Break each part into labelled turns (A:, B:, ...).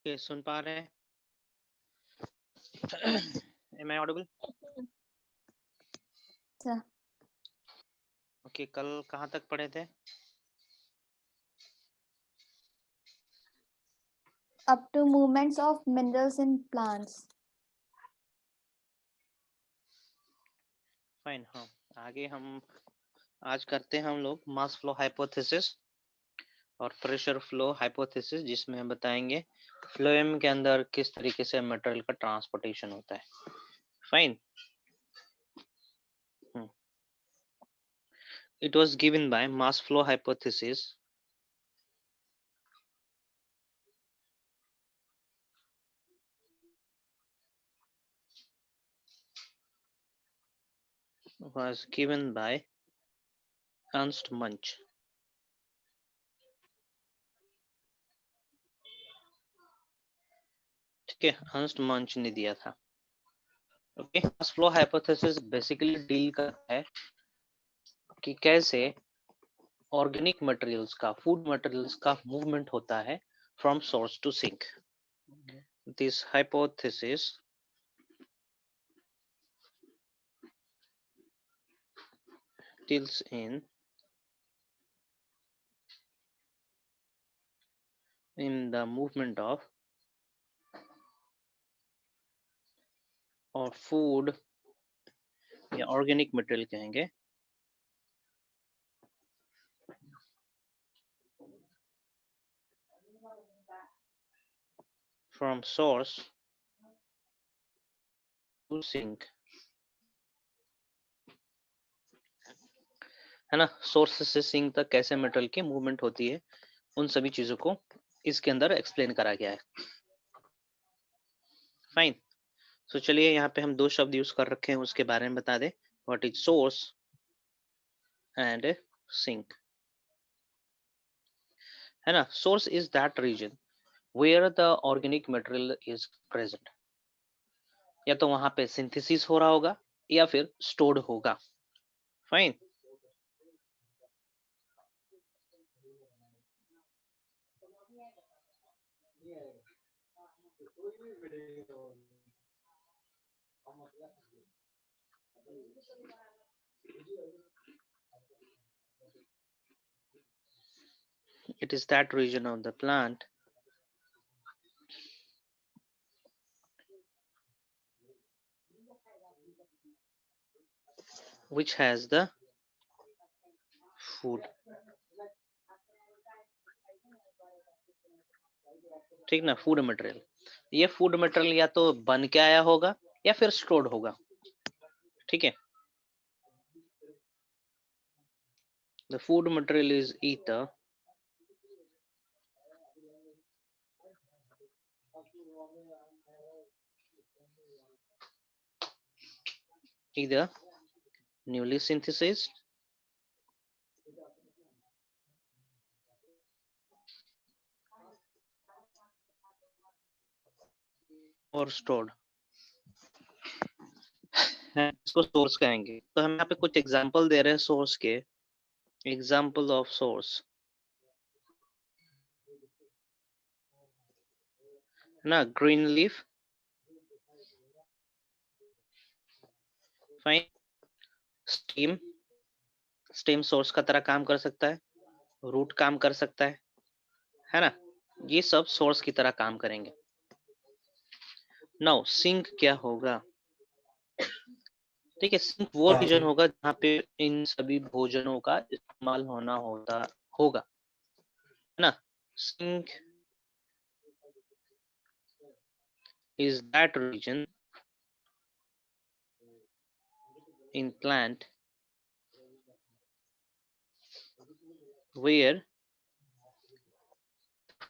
A: Okay, सुन पा रहे हैं? Am I audible?
B: Sir,
A: okay, कल कहाँ तक पढ़े थे?
B: up to movements of minerals in plants.
A: Fine, हाँ। आगे हम आज करते हैं हम लोग मास फ्लो हाइपोथेसिस और प्रेशर फ्लो हाइपोथेसिस, जिसमें हम बताएंगे फ्लोएम के अंदर किस तरीके से मटेरियल का ट्रांसपोर्टेशन होता है। Fine. It was given by mass flow hypothesis was given by Ernst Munch. ठीक है, अर्नस्ट मंच ने दिया था। Okay, mass flow hypothesis basically deal करता है कि कैसे ऑर्गेनिक मटेरियल्स का, फूड मटेरियल्स का मूवमेंट होता है from source to sink. This hypothesis deals in the movement of or food या ऑर्गेनिक मटेरियल कहेंगे फ्रॉम सोर्स टू सिंक, है ना। सोर्स से सिंक तक कैसे मटेरियल की मूवमेंट होती है, उन सभी चीजों को इसके अंदर एक्सप्लेन करा गया है। फाइन। सो चलिए, यहाँ पे हम दो शब्द यूज कर रखे हैं, उसके बारे में बता दें। What is source and sink, है ना। Source is that region where the organic material is present. या तो वहां पे सिंथेसिस हो रहा होगा या फिर स्टोर्ड होगा। Fine. It is that region of the plant which has the food। ठीक ना, फूड मटेरियल। ये फूड मटेरियल या तो बन के आया होगा या फिर स्टोर्ड होगा। ठीक है। The food material is either newly synthesized और स्टोर्ड, इसको सोर्स कहेंगे। तो हम यहाँ पे कुछ एग्जांपल दे रहे हैं सोर्स के। एग्जांपल ऑफ सोर्स, ना, green leaf. Fine. Steam, stem source का तरह काम कर सकता है, रूट काम कर सकता है ना। ये सब सोर्स की तरह काम करेंगे। नाउ सिंक क्या होगा? ठीक है, सिंक वो रीजन होगा जहाँ पे इन सभी भोजनों का इस्तेमाल होगा, है ना। Sink is that region in plant where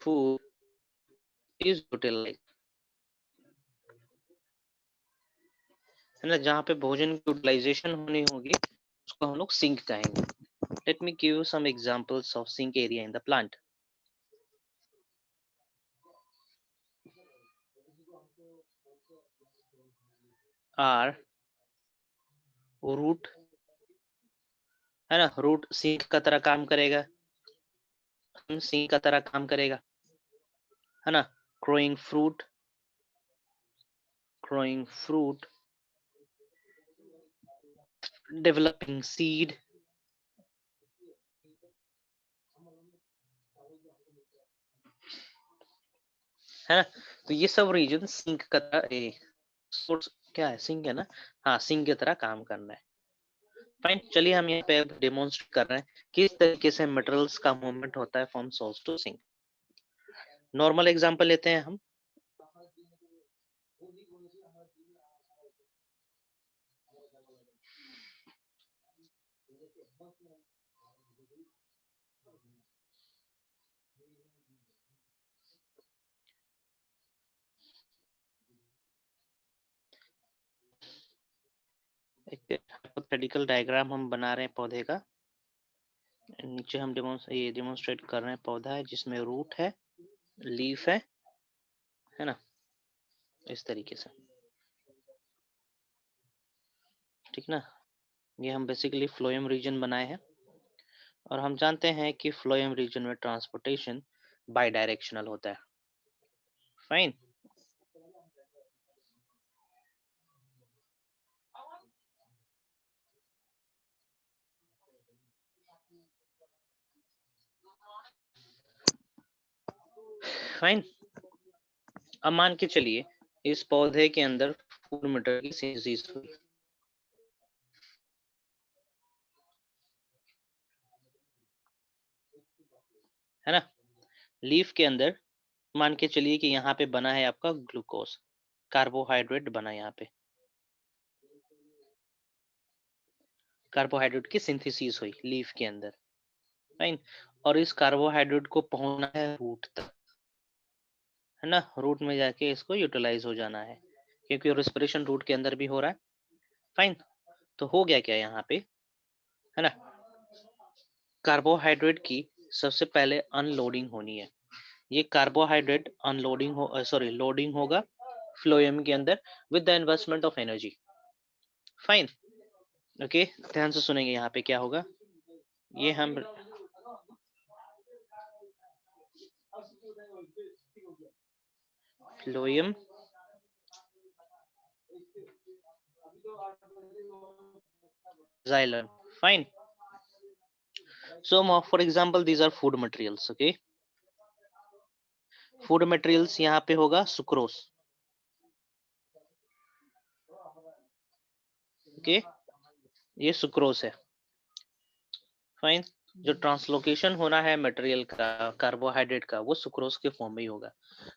A: food is utilized, है ना। जहाँ पे भोजन की यूटिलाइजेशन होनी होगी उसको हम लोग सिंक कहेंगे। Let me give you some examples of sink area in the plant. Are root, है ना। रूट सिंक का तरह काम करेगा, सिंक का तरह काम करेगा, है ना। growing fruit, developing seed, है ना। तो ये सब रीजन सिंक का तरह सोर्स क्या है, सिंक है ना। हाँ, सिंक की तरह काम करना है। फाइन, चलिए हम यहाँ पे डेमोन्स्ट्रेट कर रहे हैं किस तरीके से मटेरियल्स का मूवमेंट होता है from source to sink. Normal example लेते हैं हम। एक हाइपोथेटिकल डायग्राम हम बना रहे हैं पौधे का। नीचे हम डेमोन्स्ट्रेट कर रहे हैं पौधा है जिसमें रूट है, लीफ है ना, इस तरीके से, ठीक ना। ये हम बेसिकली फ्लोएम रीजन बनाए हैं और हम जानते हैं कि फ्लोएम रीजन में ट्रांसपोर्टेशन बाई डायरेक्शनल होता है। Fine, fine. अब मान के चलिए इस पौधे के अंदर फूड मटेरियल की सिंथेसिस हुई, है ना। लीफ के अंदर मान के चलिए कि यहाँ पे बना है आपका ग्लूकोज, कार्बोहाइड्रेट बना यहाँ पे, कार्बोहाइड्रेट की सिंथेसिस हुई लीफ के अंदर। फाइन, और इस कार्बोहाइड्रेट को पहुंचना है रूट तक, है ना। रूट में जाके इसको यूटिलाइज हो जाना है क्योंकि रेस्पिरेशन रूट के अंदर भी हो रहा है। फाइन, तो हो गया क्या यहाँ पे, है ना। कार्बोहाइड्रेट की सबसे पहले अनलोडिंग होनी है। ये कार्बोहाइड्रेट अनलोडिंग लोडिंग होगा फ्लोएम के अंदर with the investment of energy. Fine, okay, ध्यान से सुनेंगे यहाँ पे क्या होगा। ये हम phloem xylem, fine. So for example these are food materials, okay. Food materials यहाँ पे होगा सुक्रोज, ओके, ये सुक्रोज है। फाइन, जो ट्रांसलोकेशन होना है मटेरियल का, कार्बोहाइड्रेट का, वो सुक्रोज के फॉर्म में ही होगा।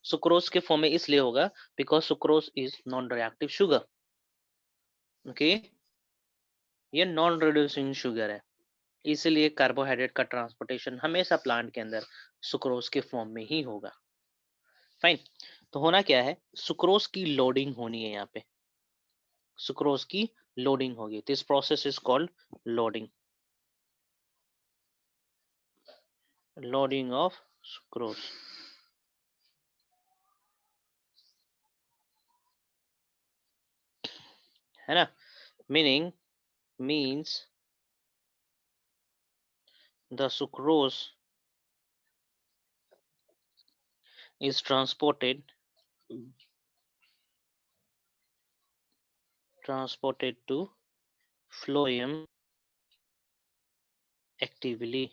A: सुक्रोज के फॉर्म में इसलिए होगा because sucrose is non reactive sugar, okay, ये नॉन रिड्यूसिंग शुगर है, इसलिए कार्बोहाइड्रेट का ट्रांसपोर्टेशन हमेशा प्लांट के अंदर सुक्रोज के फॉर्म में ही होगा। फाइन, तो होना क्या है, सुक्रोज की लोडिंग होनी है यहाँ पे, सुक्रोज की लोडिंग होगी। This process is called loading, loading of sucrose, है ना। means the sucrose is transported to phloem actively,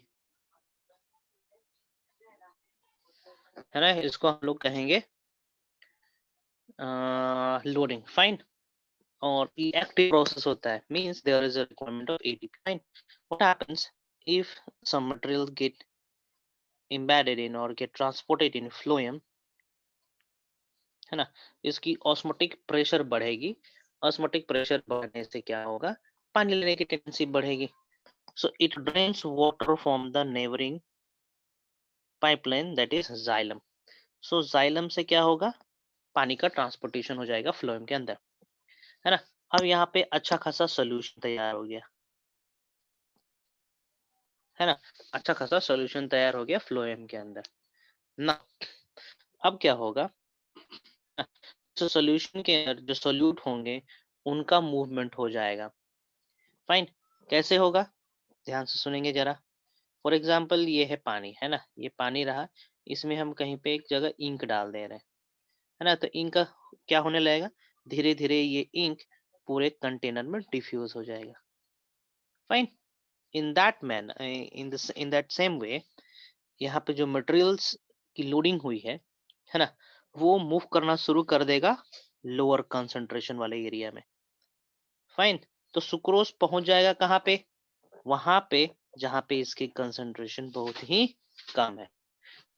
A: है ना। इसको हम लोग कहेंगे लोडिंग। फाइन, और ये एक्टिव प्रोसेस होता है, means there is a requirement of ATP. Fine, what happens if some material get embedded in or get transported in phloem, है ना, इसकी ऑस्मोटिक प्रेशर बढ़ेगी। ऑस्मोटिक प्रेशर बढ़ने से क्या होगा, पानी लेने की टेंडेंसी बढ़ेगी। So it drains water from the neighbouring pipeline that is xylem. So xylem से क्या होगा, पानी का ट्रांसपोर्टेशन हो जाएगा फ्लोएम के अंदर, है ना। अब यहाँ पे अच्छा खासा सोल्यूशन तैयार हो गया, है ना, अच्छा खासा सोल्यूशन तैयार हो गया फ्लोएम के अंदर ना। अब क्या होगा, तो सोल्यूशन के अंदर जो सोल्यूट होंगे उनका मूवमेंट हो जाएगा। फाइन, कैसे होगा, ध्यान से सुनेंगे जरा। फॉर एग्जाम्पल ये है पानी, है ना, ये पानी रहा, इसमें हम कहीं पे एक जगह इंक डाल दे रहे हैं, है ना। तो इंक का क्या होने लगेगा, धीरे धीरे ये इंक पूरे कंटेनर में डिफ्यूज हो जाएगा। Fine. In that man in that same way, यहाँ पे जो मटेरियल्स की लोडिंग हुई है ना, वो मूव करना शुरू कर देगा लोअर कंसंट्रेशन वाले एरिया में। फाइन। तो सुक्रोज पहुंच जाएगा कहाँ पे, वहां पे जहां पे इसकी कंसंट्रेशन बहुत ही कम है।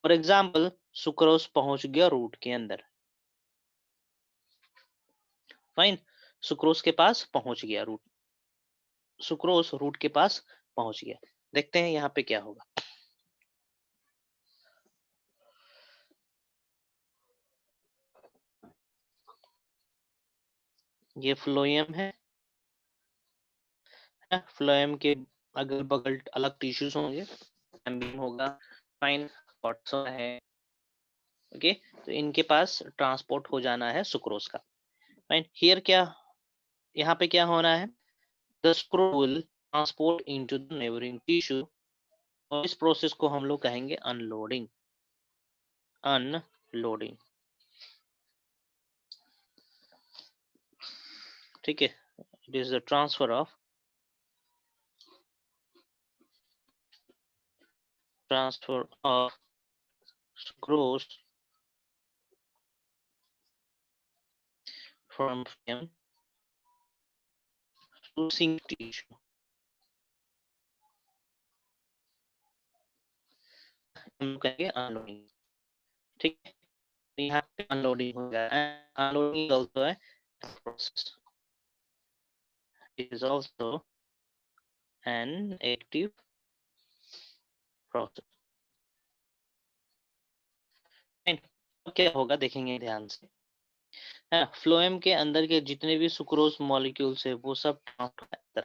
A: फॉर एग्जाम्पल, सुक्रोज पहुंच गया रूट के अंदर। फाइन। सुक्रोज के पास पहुंच गया रूट, सुक्रोज रूट के पास पहुंच गया। देखते हैं यहाँ पे क्या होगा। ये फ्लोएम है, फ्लोएम के अगल बगल अलग टिश्यूज होंगे, एम्बियम होगा, फाइन, कॉर्टिसोल है। ओके, तो इनके पास ट्रांसपोर्ट हो जाना है सुक्रोज का। फाइन। हियर क्या, यहाँ पे क्या होना है, the sucrose will transport into the neighbouring tissue, और इस प्रोसेस को हम लोग कहेंगे अनलोडिंग। अनलोडिंग, ठीक है। It is the transfer of sucrose from phloem to sink tissue। हम लोग कहेंगे अनलोडिंग, ठीक है। तो यहाँ पे अनलोडिंग हो गया है, अनलोडिंग ऑल्सो है process, is also an active process। अब क्या होगा देखेंगे ध्यान से, है ना। फ्लोएम के अंदर के जितने भी सुक्रोज मॉलिक्यूल्स है वो सब ट्रांसफर,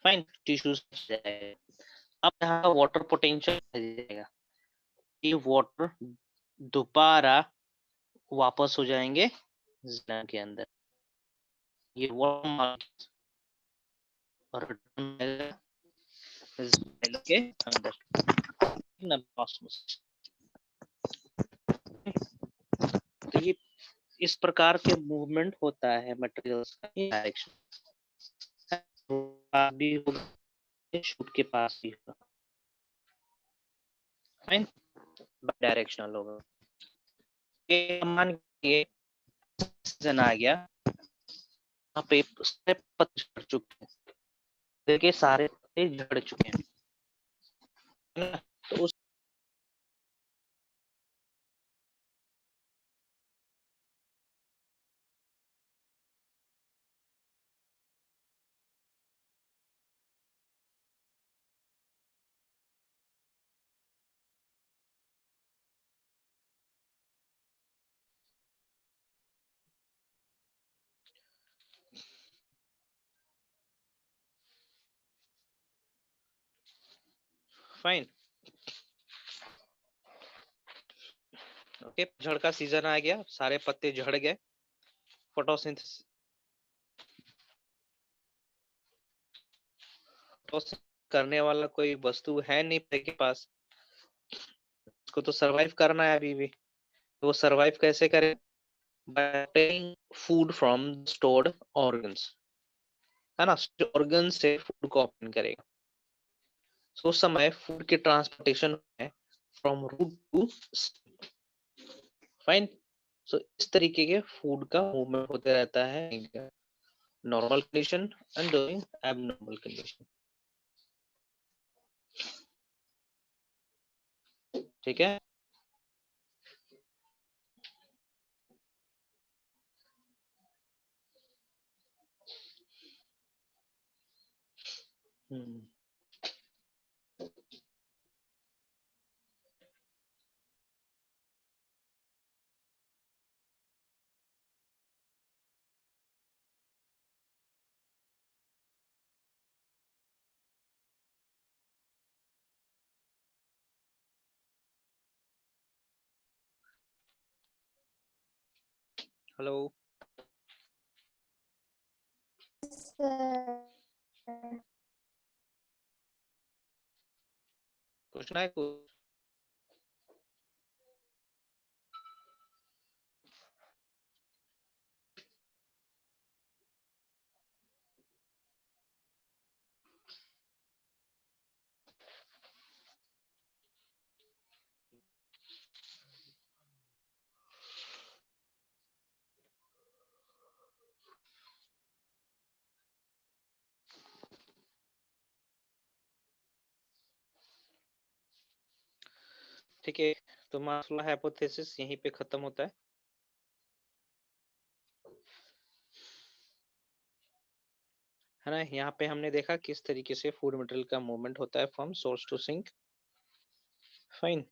A: फाइन, टिश्यूज जाएगा। अब यहाँ का वाटर पोटेंशियल जाएगा, ये वाटर दोबारा वापस हो जाएंगे ज़िला के अंदर, ये वाटर रिटर्न के अंदर ना ऑस्मोसिस। तो ये इस प्रकार के मूवमेंट होता है मटेरियल्स का डायरेक्शन, भी होगा शूट के पास भी होगा, फाइन, डायरेक्शनल होगा। ये मान के सीजन आ गया, यहाँ पे सारे पत्ते झड़ चुके हैं, देखिए सारे पत्ते झड़ चुके हैं, है ना। तो उस फाइन, ओके, झड़ का सीजन आ गया, सारे पत्ते झड़ गए, फोटोसिंथेसिस करने वाला कोई वस्तु है नहीं पेड़ के पास, उसको तो सरवाइव करना है अभी भी। तो वो सरवाइव कैसे करे, by taking food from stored organs, है ना। ऑर्गन से फूड को ऑप्शन करेगा। तो उस समय फूड के ट्रांसपोर्टेशन है फ्रॉम रूट टू, फाइन। सो इस तरीके के फूड का मूवमेंट होते रहता है, normal condition and doing abnormal condition, ठीक है। Hello,
B: Sir.
A: पूछना है कुछ? ठीक है, तो मास फ्लो हाइपोथेसिस यहीं पे खत्म होता है। है ना, यहाँ पे हमने देखा किस तरीके से फूड मटेरियल का मूवमेंट होता है from source to sink. Fine.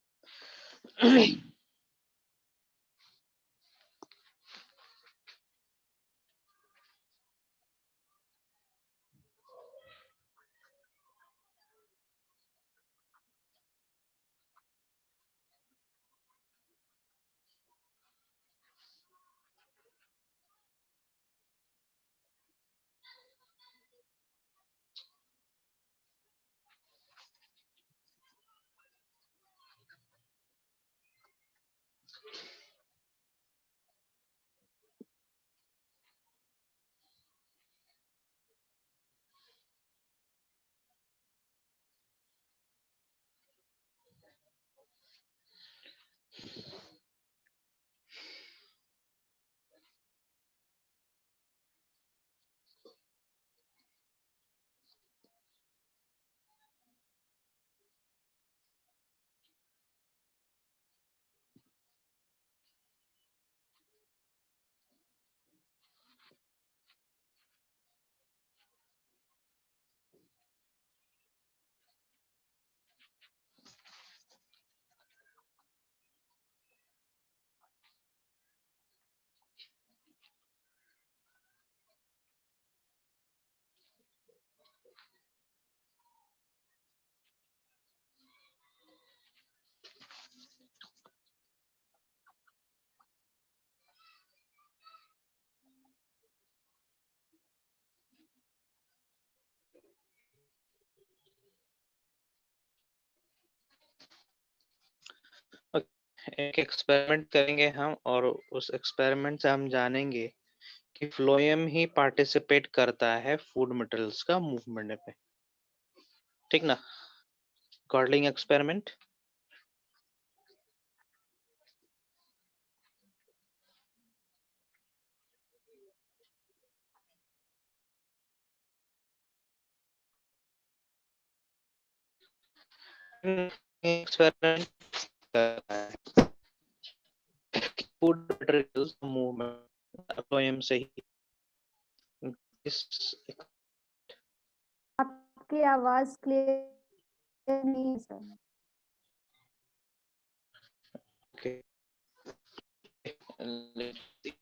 A: एक एक्सपेरिमेंट करेंगे हम, और उस एक्सपेरिमेंट से हम जानेंगे कि फ्लोएम ही पार्टिसिपेट करता है फूड मटेरियल्स का मूवमेंट पे। ठीक ना, कॉर्लिंग एक्सपेरिमेंट। एक्सपेरिमेंट करता है फूड मटेरियल्स मूवमेंट फ्लोएम से ही। इस
B: आपकी आवाज क्लियर नहीं है sir.
A: okay, let's see.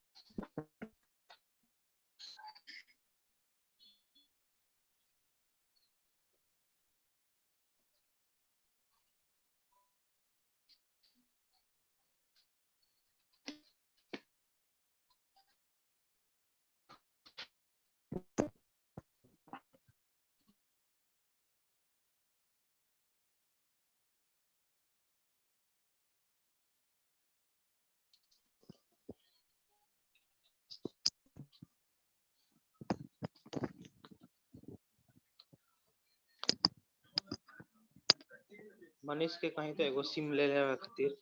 A: Manish के कहीं तो एगो सिम ले लेवे खातिर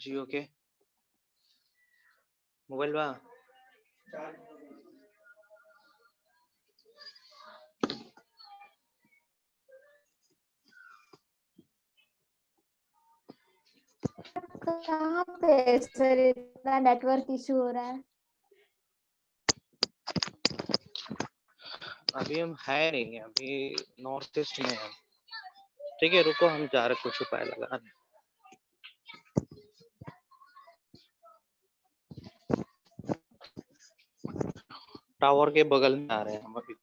A: जियो के मोबाइल बा।
B: कहाँ पे सर इतना नेटवर्क इशू हो रहा है?
A: अभी हम है नहीं, अभी नॉर्थ ईस्ट में है। ठीक है, रुको, हम जा रहे कुछ उपाय लगाने। टावर के बगल में आ रहे हैं हम अभी।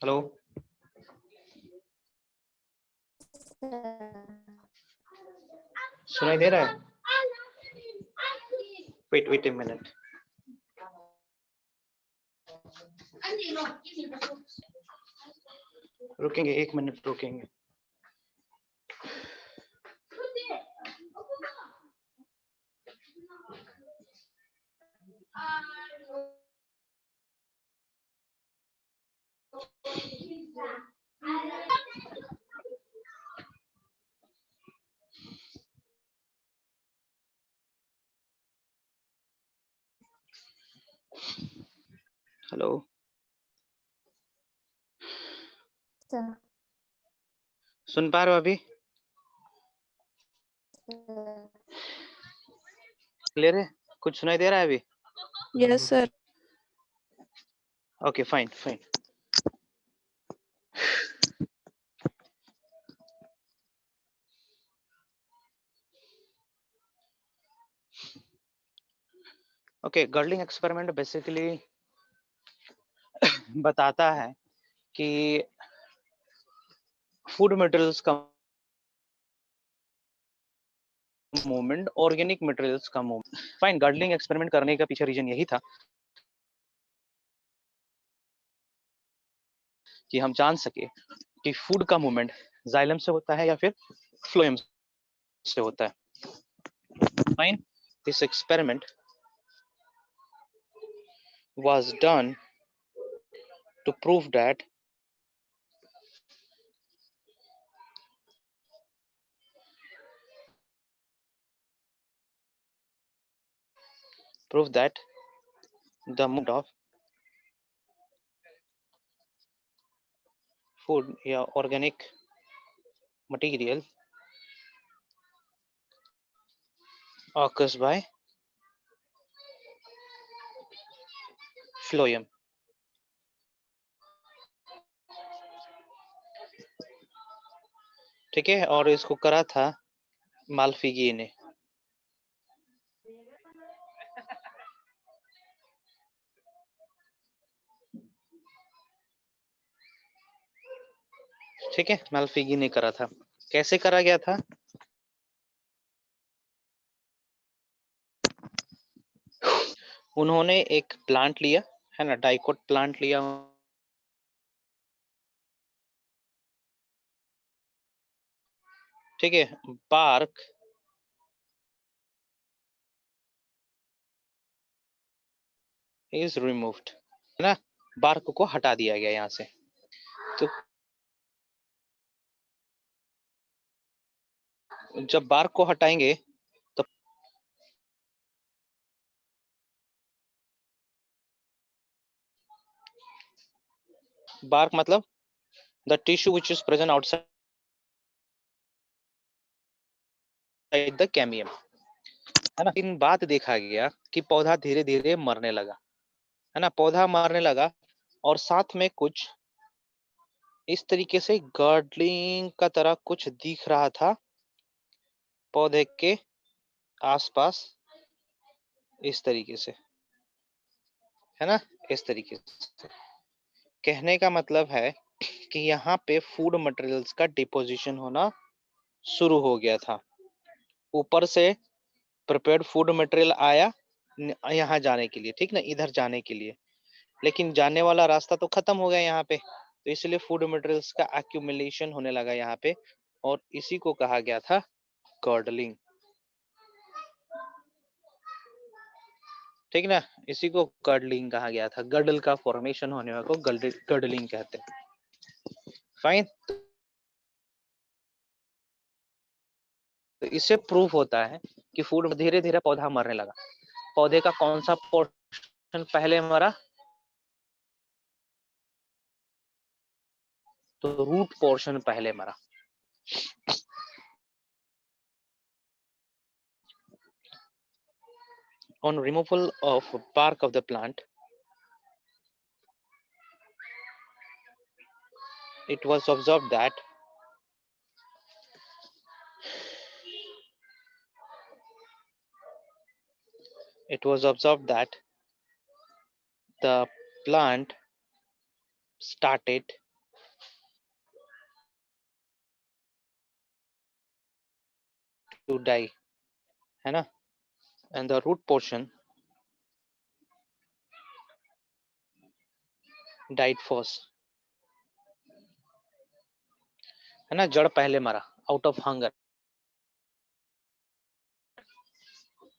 A: हेलो, सुनाई दे रहा है? Wait wait a minute. रुकेंगे, 1 मिनट रुकेंगे। Hello,
B: Sir.
A: सुन पा रहे हो अभी? क्लियर है? कुछ सुनाई दे रहा है अभी?
C: Yes, sir.
A: Okay, fine fine. Okay, girling experiment basically बताता है कि फूड मटेरियल्स का मूवमेंट, ऑर्गेनिक मटेरियल्स का मूवमेंट। फाइन, गर्लिंग एक्सपेरिमेंट करने का पीछे रीजन यही था कि हम जान सके कि फूड का मूवमेंट जाइलम से होता है या फिर फ्लोएम से होता है। Fine, this experiment was done to prove that the movement of food या organic material occurs by phloem। ठीक है, और इसको करा था माल्फिगी ने। ठीक है, माल्फिगी ने करा था। कैसे करा गया था? उन्होंने एक प्लांट लिया है ना, डाइकोट प्लांट लिया, ठीक है। बार्क इज रिमूव्ड, है ना, बार्क को हटा दिया गया यहाँ से। तो जब बार्क को हटाएंगे तो बार्क मतलब the tissue which is present outside the कैमियम, है ना। इन बात देखा गया कि पौधा धीरे धीरे मरने लगा, है ना, पौधा मरने लगा और साथ में कुछ इस तरीके से गार्डलिंग का तरह कुछ दिख रहा था पौधे के आसपास, इस तरीके से, है ना, इस तरीके से। कहने का मतलब है कि यहाँ पे फूड मटेरियल्स का डिपोजिशन होना शुरू हो गया था। ऊपर से प्रिपेयर्ड फूड मटेरियल आया यहाँ जाने के लिए, ठीक ना, इधर जाने के लिए, लेकिन जाने वाला रास्ता तो खत्म हो गया यहाँ पे, तो इसलिए फूड मटेरियल्स का एक्यूमुलेशन होने लगा यहाँ पे, और इसी को कहा गया था गर्डलिंग। ठीक ना, इसी को गर्डलिंग कहा गया था। गर्डल का फॉर्मेशन होने को गर्डलिंग कहते हैं। फाइन, तो इससे प्रूफ होता है कि फूड धीरे धीरे पौधा मरने लगा। पौधे का कौन सा पोर्शन पहले मरा? तो रूट पोर्शन पहले मरा। On removal of bark of the plant, it was observed that the plant started to die, है ना, and the root portion died first। है ना, जड़ पहले मरा, आउट ऑफ हंगर,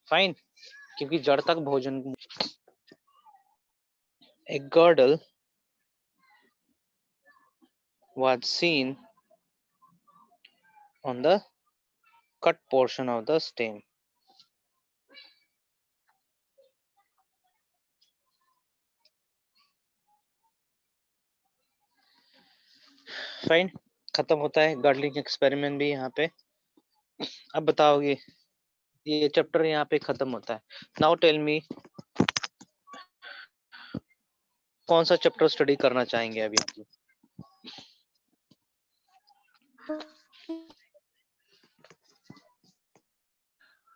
A: फाइन, क्योंकि जड़ तक भोजन। A girdle was seen on the cut portion of the stem. Fine, खत्म होता है गार्डलिंग एक्सपेरिमेंट भी यहाँ पे। अब बताओगे, ये चैप्टर यहाँ पे खत्म होता है। नाउ टेल मी, कौन सा चैप्टर स्टडी करना चाहेंगे अभी आप लोग?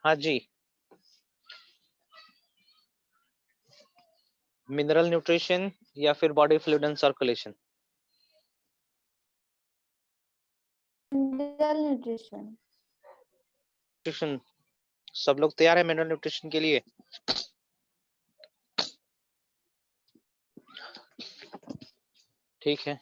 A: हाँ जी, मिनरल न्यूट्रिशन या फिर body fluid and circulation?
B: Mineral nutrition.
A: Nutrition, सब लोग तैयार है मिनरल न्यूट्रिशन के लिए? ठीक है,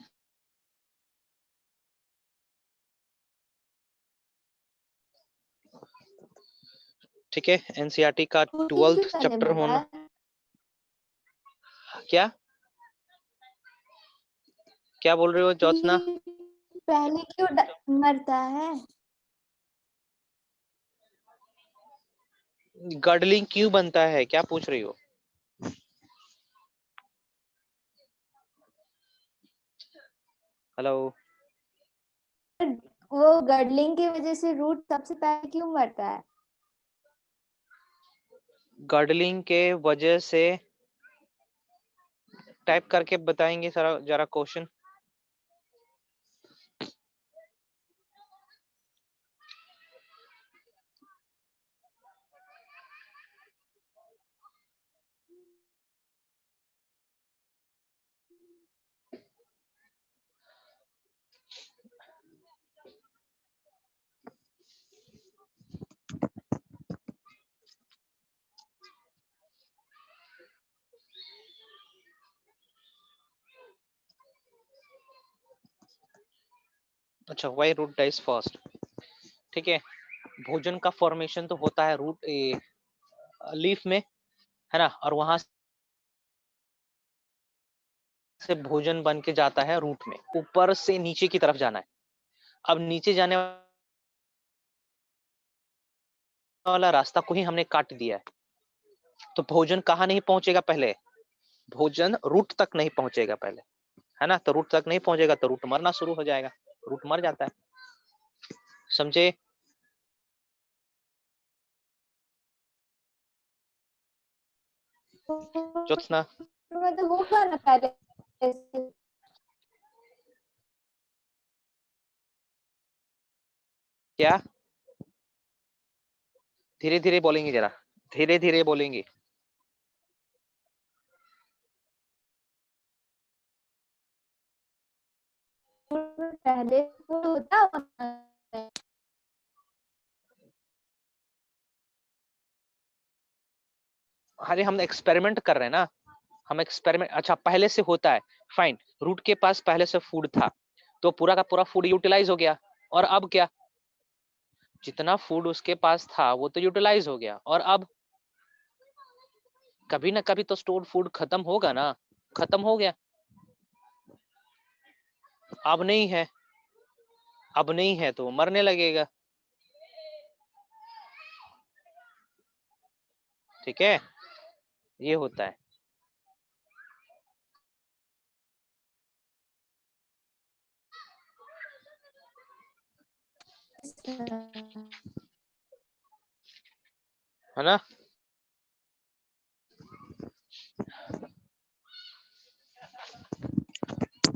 A: ठीक है। एनसीईआरटी का 12th चैप्टर होना। क्या क्या बोल रहे हो ज्योत्सना?
B: पहले क्यों मरता है?
A: गार्डलिंग क्यों बनता है, क्या पूछ रही हो? हेलो,
B: वो गर्डलिंग की वजह से रूट सबसे पहले क्यों मरता है?
A: गार्डलिंग के वजह से, टाइप करके बताएंगे सारा जरा क्वेश्चन। अच्छा, व्हाई रूट डाइज फर्स्ट? ठीक है, भोजन का फॉर्मेशन तो होता है रूट लीफ में, है ना, और वहां से भोजन बन के जाता है रूट में, ऊपर से नीचे की तरफ जाना है। अब नीचे जाने वाला रास्ता को ही हमने काट दिया है, तो भोजन कहाँ नहीं पहुंचेगा पहले? भोजन रूट तक नहीं पहुंचेगा पहले, है ना, तो रूट तक नहीं पहुंचेगा तो रूट मरना शुरू हो जाएगा, रूट मर जाता है, समझे? ज्योत्सना,
B: मतलब होगा ना पहले
A: क्या? धीरे धीरे बोलेंगे, जरा धीरे धीरे बोलेंगे।
B: पहले तो होता है।
A: अरे हम एक्सपेरिमेंट कर रहे हैं ना, हम एक्सपेरिमेंट, अच्छा पहले से होता है, फाइन, रूट के पास पहले से फूड था, तो पूरा का पूरा फूड यूटिलाइज हो गया, और अब क्या, जितना फूड उसके पास था वो तो यूटिलाइज हो गया, और अब कभी ना कभी तो स्टोर्ड फूड खत्म होगा ना, खत्म हो गया, अब नहीं है, अब नहीं है तो मरने लगेगा, ठीक है, ये होता है ना।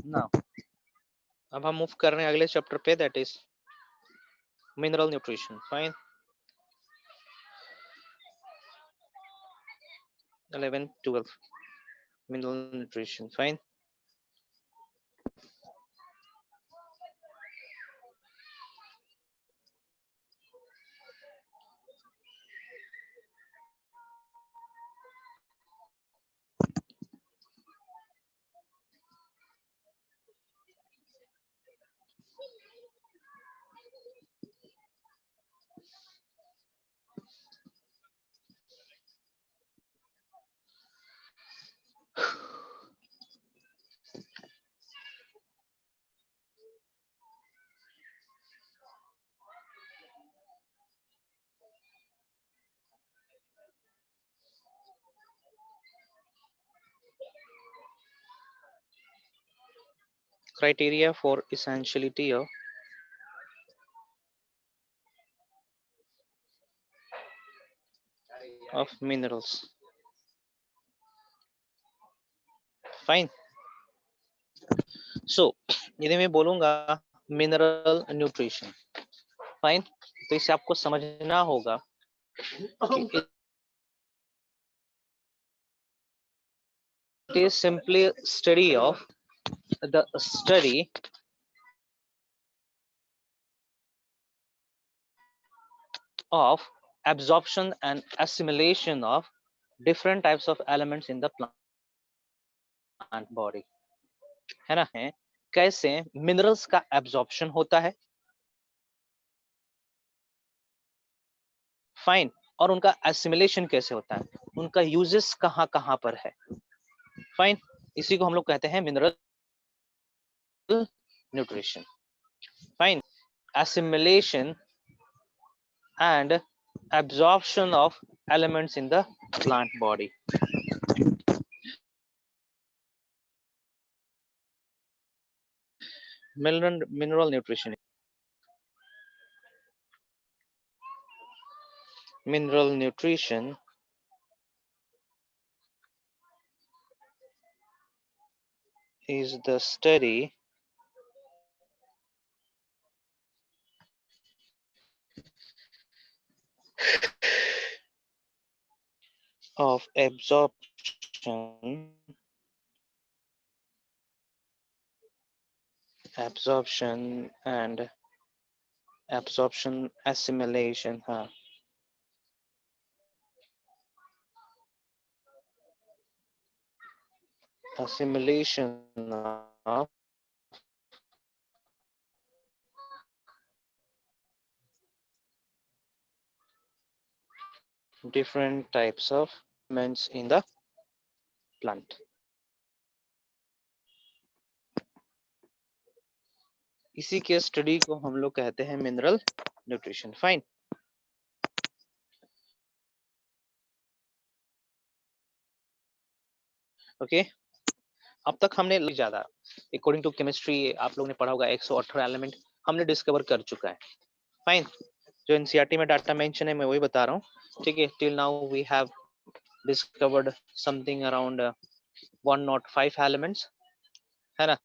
A: ना, अब हम मूव कर रहे हैं अगले चैप्टर पे, that is mineral nutrition, fine. 11 12 mineral nutrition, fine. criteria for essentiality of minerals. Fine. So यदि मैं बोलूंगा मिनरल न्यूट्रिशन, फाइन, तो इसे आपको समझना होगा कि it is simply study of the study of absorption and assimilation of different types of elements in the plant body, है ना, है कैसे मिनरल्स का एब्जॉर्प्शन होता है, फाइन, और उनका एसिमिलेशन कैसे होता है, उनका यूजेस कहाँ कहाँ पर है, फाइन, इसी को हम लोग कहते हैं mineral nutrition, fine, assimilation and absorption of elements in the plant body. Mineral nutrition. Mineral nutrition is the study of absorption and absorption assimilation, assimilation of different types of elements in the plant. इसी के study को हम लोग कहते हैं mineral nutrition, fine. Okay, अब तक हमने ज्यादा अकॉर्डिंग टू केमिस्ट्री आप लोगों ने पढ़ा होगा 118 एलिमेंट हमने डिस्कवर कर चुका है, फाइन। जो एनसीईआरटी में डाटा मेंशन है मैं वही बता रहा हूँ, ठीक है। Till now we have discovered something around 105 elements, है ना।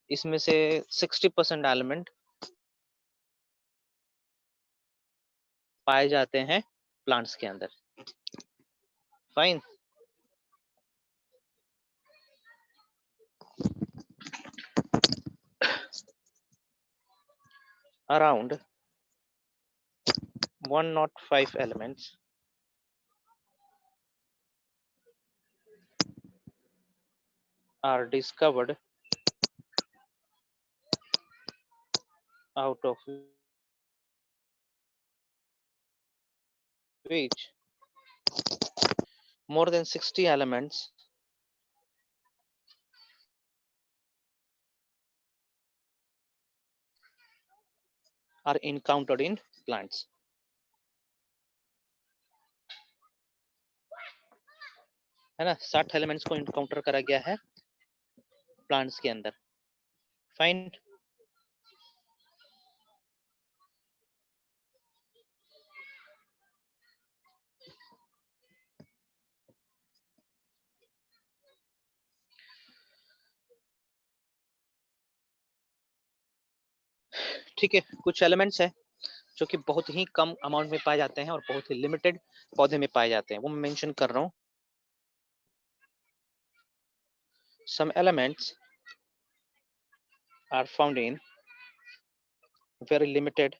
A: इसमें से 60% एलिमेंट पाए जाते हैं प्लांट्स के अंदर, fine. Around 105 elements are discovered, out of which more than 60 elements are encountered in plants, है ना। 60 एलिमेंट्स को इनकाउंटर करा गया है प्लांट्स के अंदर, फाइन। ठीक है, कुछ एलिमेंट्स है जो कि बहुत ही कम अमाउंट में पाए जाते हैं और बहुत ही लिमिटेड पौधे में पाए जाते हैं, वो मैं मेंशन कर रहा हूँ। Some elements are found in very limited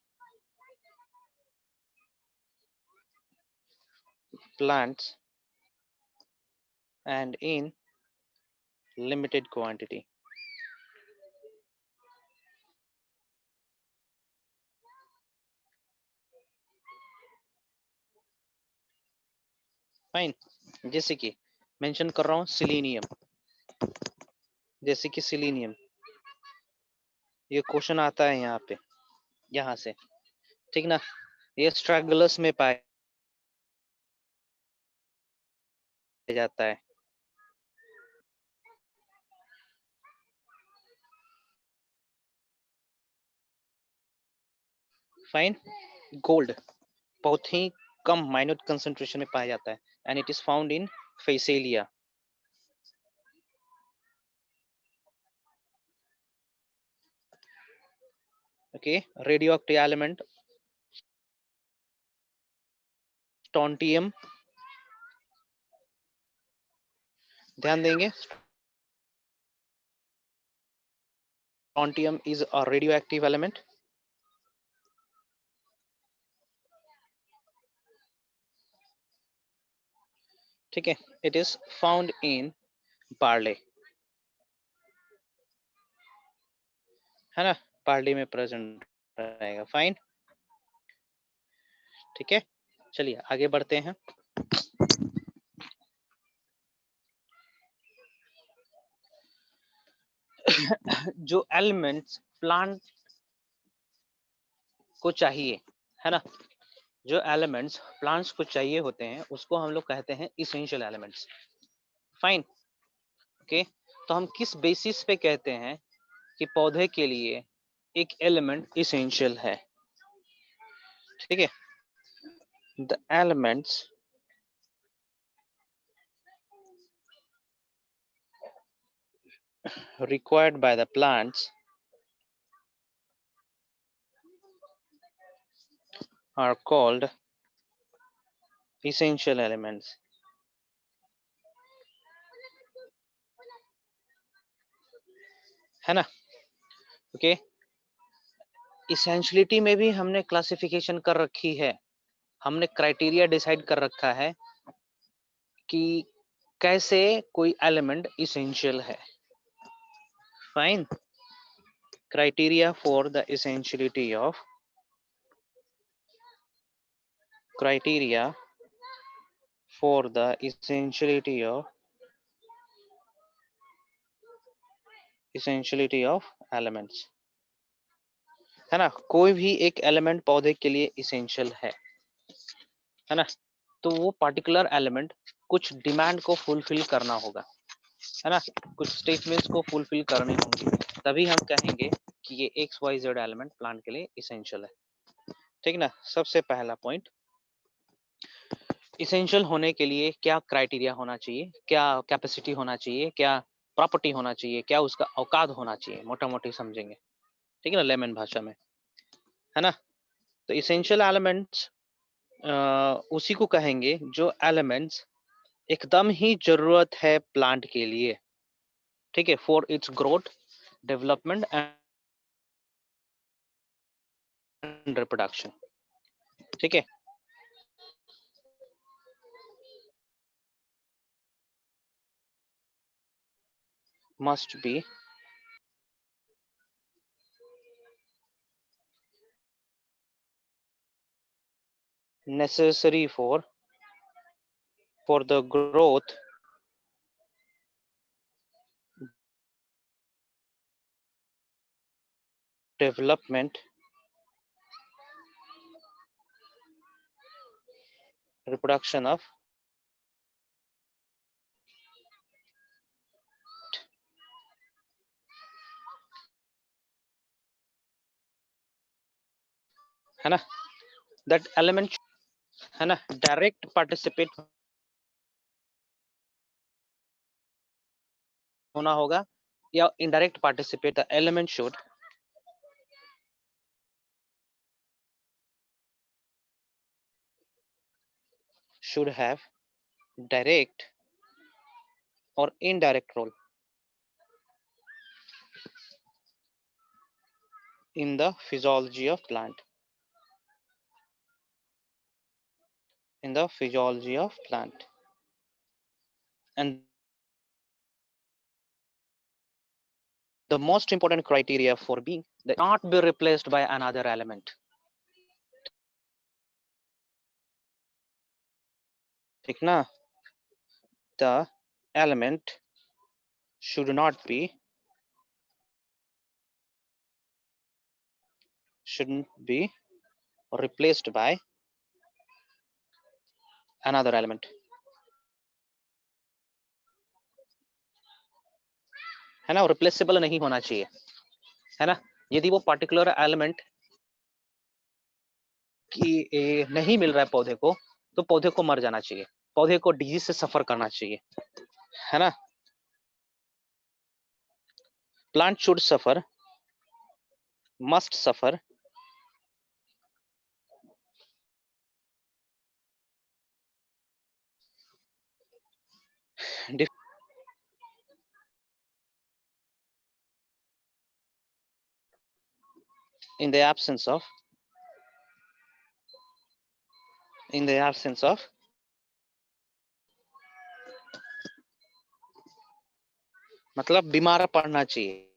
A: plants and in limited quantity. Fine, जैसे कि मेंशन कर रहा हूँ सिलीनियम, जैसे कि सिलीनियम, ये क्वेश्चन आता है यहाँ पे, यहाँ से, ठीक ना। ये स्ट्रगलस में पाया जाता है, फाइन। गोल्ड बहुत ही कम माइन्यूट कंसंट्रेशन में पाया जाता है and it is found in Phacelia. Okay, radioactive element strontium, ध्यान देंगे strontium is a radioactive element. ठीक है, it is found in barley, है ना, बार्ले में प्रेजेंट रहेगा। फाइन, ठीक है, चलिए आगे बढ़ते हैं। जो एलिमेंट्स प्लांट को चाहिए, है ना, जो एलिमेंट्स प्लांट्स को चाहिए होते हैं उसको हम लोग कहते हैं इसेंशियल एलिमेंट्स। फाइन, ओके, तो हम किस बेसिस पे कहते हैं कि पौधे के लिए एक एलिमेंट इसेंशियल है? ठीक है, the elements required by the plants are called essential elements, है ना। ओके, इसेंशियलिटी में भी हमने क्लासिफिकेशन कर रखी है, हमने क्राइटेरिया डिसाइड कर रखा है कि कैसे कोई एलिमेंट इसेंशियल है। Fine, criteria for the essentiality of criteria for the essentiality of elements, है ना। कोई भी एक एलिमेंट पौधे के लिए इसेंशियल है ना, तो वो पर्टिकुलर एलिमेंट कुछ डिमांड को फुलफिल करना होगा, है ना, कुछ स्टेटमेंट्स को फुलफिल करने होंगे, तभी हम कहेंगे कि ये X Y Z element plant के लिए इसेंशियल है। ठीक ना। सबसे पहला पॉइंट, इसेंशियल होने के लिए क्या क्राइटेरिया होना चाहिए, क्या कैपेसिटी होना चाहिए, क्या प्रॉपर्टी होना चाहिए, क्या उसका औकात होना चाहिए, मोटा मोटी समझेंगे, ठीक है ना, लेमन भाषा में, है ना। तो इसेंशियल एलिमेंट्स उसी को कहेंगे जो एलिमेंट्स एकदम ही जरूरत है प्लांट के लिए, ठीक है, for its growth, development and reproduction. ठीक है, must be necessary for the growth, development, reproduction of, है ना, that element, है ना, डायरेक्ट पार्टिसिपेट होना होगा या indirect participate, the element should have direct or indirect role in the physiology of plant, in the physiology of plant, and the most important criteria for being that not be replaced by another element, ठीक ना, the element should not be, shouldn't be replaced by another element, है ना, replaceable नहीं होना चाहिए, है ना। यदि वो पर्टिकुलर एलिमेंट कि नहीं मिल रहा है पौधे को, तो पौधे को मर जाना चाहिए, पौधे को डिजीज से सफर करना चाहिए, है ना। Plant should suffer, must suffer in the absence of मतलब बीमार पड़ना चाहिए।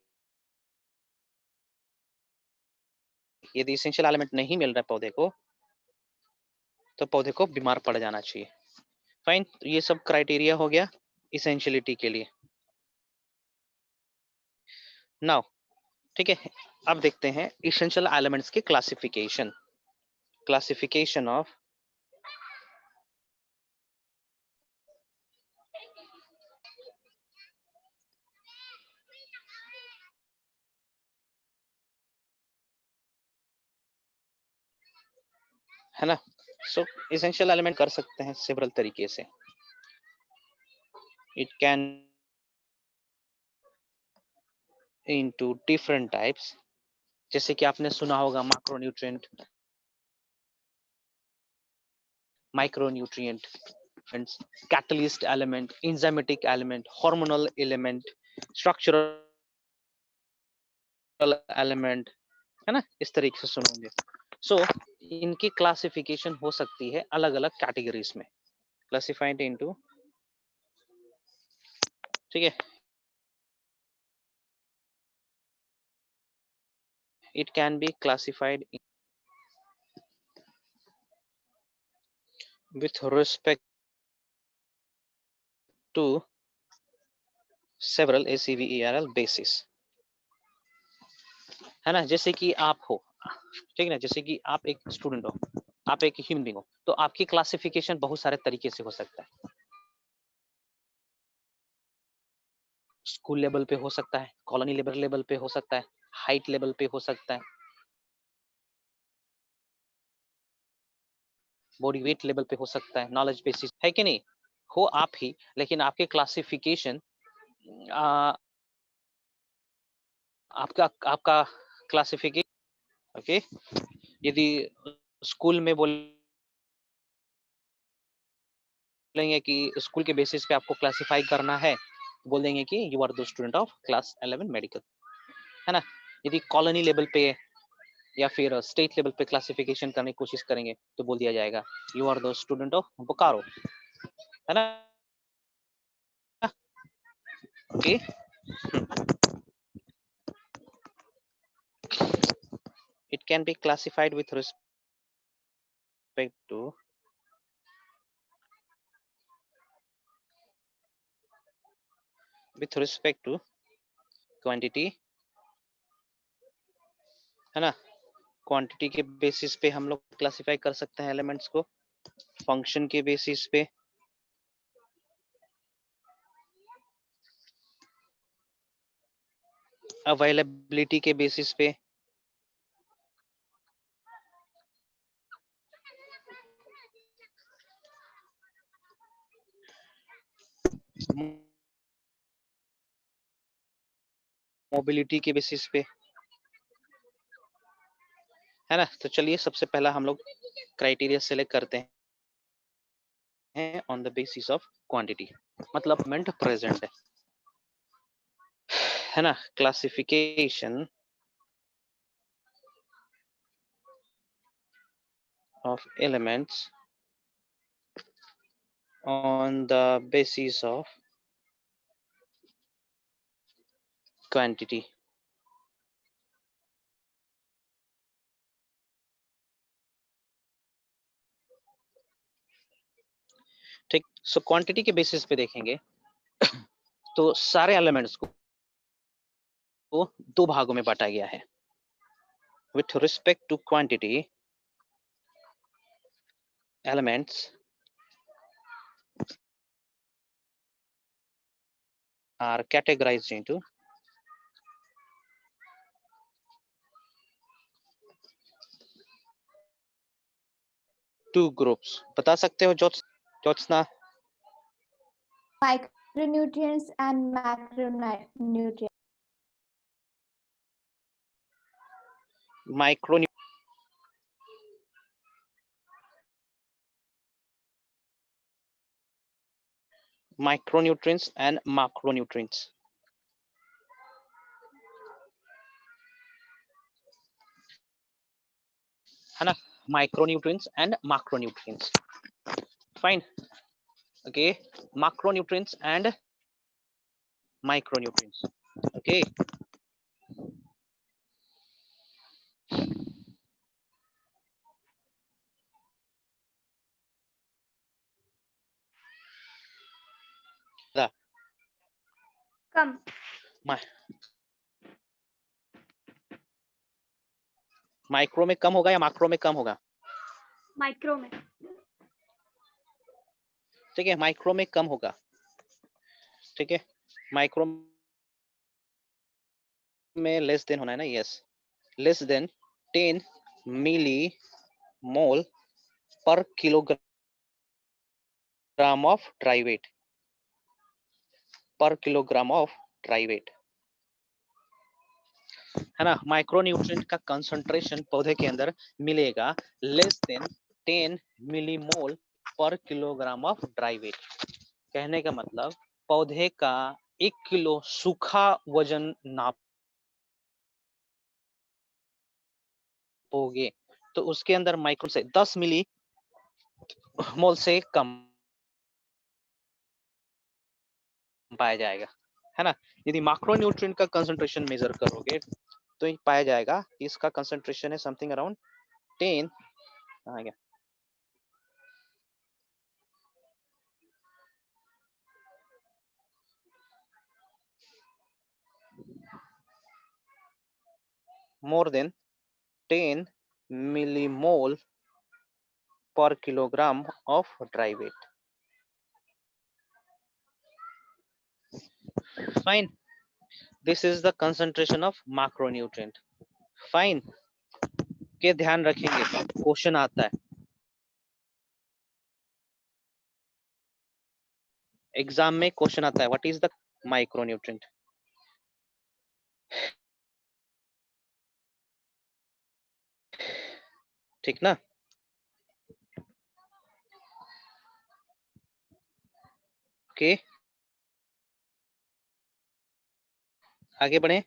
A: यदि इसेंशियल एलिमेंट नहीं मिल रहा है पौधे को, तो पौधे को बीमार पड़ जाना चाहिए। फाइन, तो ये सब क्राइटेरिया हो गया इसेंशियलिटी के लिए। नाउ ठीक है, अब देखते हैं इसेंशियल एलिमेंट्स की क्लासिफिकेशन ऑफ है ना। सो इसेंशियल एलिमेंट कर सकते हैं सेवरल तरीके से। It can into different types, जैसे कि आपने सुना होगा macronutrient, micronutrient, catalyst element, enzymatic element, hormonal element, structural element, है ना, इस तरीके से सुनोगे। सो इनकी क्लासिफिकेशन हो सकती है अलग अलग कैटेगरीज में, क्लासिफाइड इनटू, ठीक है। It can be classified with respect to several ACVERL basis, है ना। जैसे कि आप हो, ठीक है ना, जैसे कि आप एक स्टूडेंट हो, आप एक ह्यूमन बीइंग हो, तो आपकी क्लासिफिकेशन बहुत सारे तरीके से हो सकता है। स्कूल लेवल पे हो सकता है, कॉलोनी लेवल पे हो सकता है, हाइट लेवल पे हो सकता है, बॉडी वेट लेवल पे हो सकता है, नॉलेज बेसिस, है कि नहीं, हो आप ही, लेकिन आपके क्लासिफिकेशन आपका आपका क्लासिफिकेशन, ओके। यदि स्कूल में बोलेंगे कि स्कूल के बेसिस पे आपको क्लासिफाई करना है, बोल देंगे कि you are the student of class 11 medical, है ना। यदि कॉलोनी लेवल पे या फिर स्टेट लेवल पे क्लासिफिकेशन करने की कोशिश करेंगे, तो बोल दिया जाएगा you are the student of Bokaro, है ना। Okay, it can be classified with respect to quantity, है ना। क्वांटिटी के बेसिस पे हम लोग क्लासिफाई कर सकते हैं एलिमेंट्स को, फंक्शन के बेसिस पे, अवेलेबिलिटी के बेसिस पे, मोबिलिटी के बेसिस पे, है ना। तो चलिए सबसे पहला हम लोग क्राइटेरिया सेलेक्ट करते हैं on the basis of quantity, मतलब एलिमेंट प्रेजेंट है ना। Classification of elements on the basis of quantity, ठीक। सो क्वांटिटी के बेसिस पे देखेंगे तो सारे एलिमेंट्स को दो भागों में बांटा गया है। With respect to quantity, elements are categorized into 2 groups. बता सकते हो Jyotsna?
B: Micronutrients and macronutrients.
A: Micro micronutrients and macronutrients. है ना, micronutrients and macronutrients. Fine. Okay, macronutrients and micronutrients. Okay.
B: Come.
A: Micro में कम होगा या मैक्रो में कम होगा?
B: माइक्रो में.
A: ठीक है, माइक्रो में कम होगा. ठीक है, माइक्रो में लेस देन होना है ना. यस, लेस देन 10 मिली मोल पर किलोग्राम ऑफ ड्राई वेट. पर किलोग्राम ऑफ ड्राई वेट, है ना. माइक्रोन्यूट्रिएंट का कंसंट्रेशन पौधे के अंदर मिलेगा लेस देन 10 मिलीमोल पर किलोग्राम ऑफ ड्राई वेट. कहने का मतलब पौधे का 1 किलो सूखा वजन नापोगे तो उसके अंदर माइक्रो से 10 मिली मोल से कम पाया जाएगा, है ना. यदि मैक्रोन्यूट्रिएंट का कंसंट्रेशन मेजर करोगे तो पाया जाएगा इसका कंसंट्रेशन है समथिंग अराउंड 10 आ गया more than 10 millimole per kilogram of dry weight. Fine. This is the concentration of macronutrient. Fine. के ध्यान रखेंगे, क्वेश्चन आता है एग्जाम में. क्वेश्चन आता है व्हाट इज द माइक्रोन्यूट्रिएंट. ठीक ना. ओके, आगे बढ़े.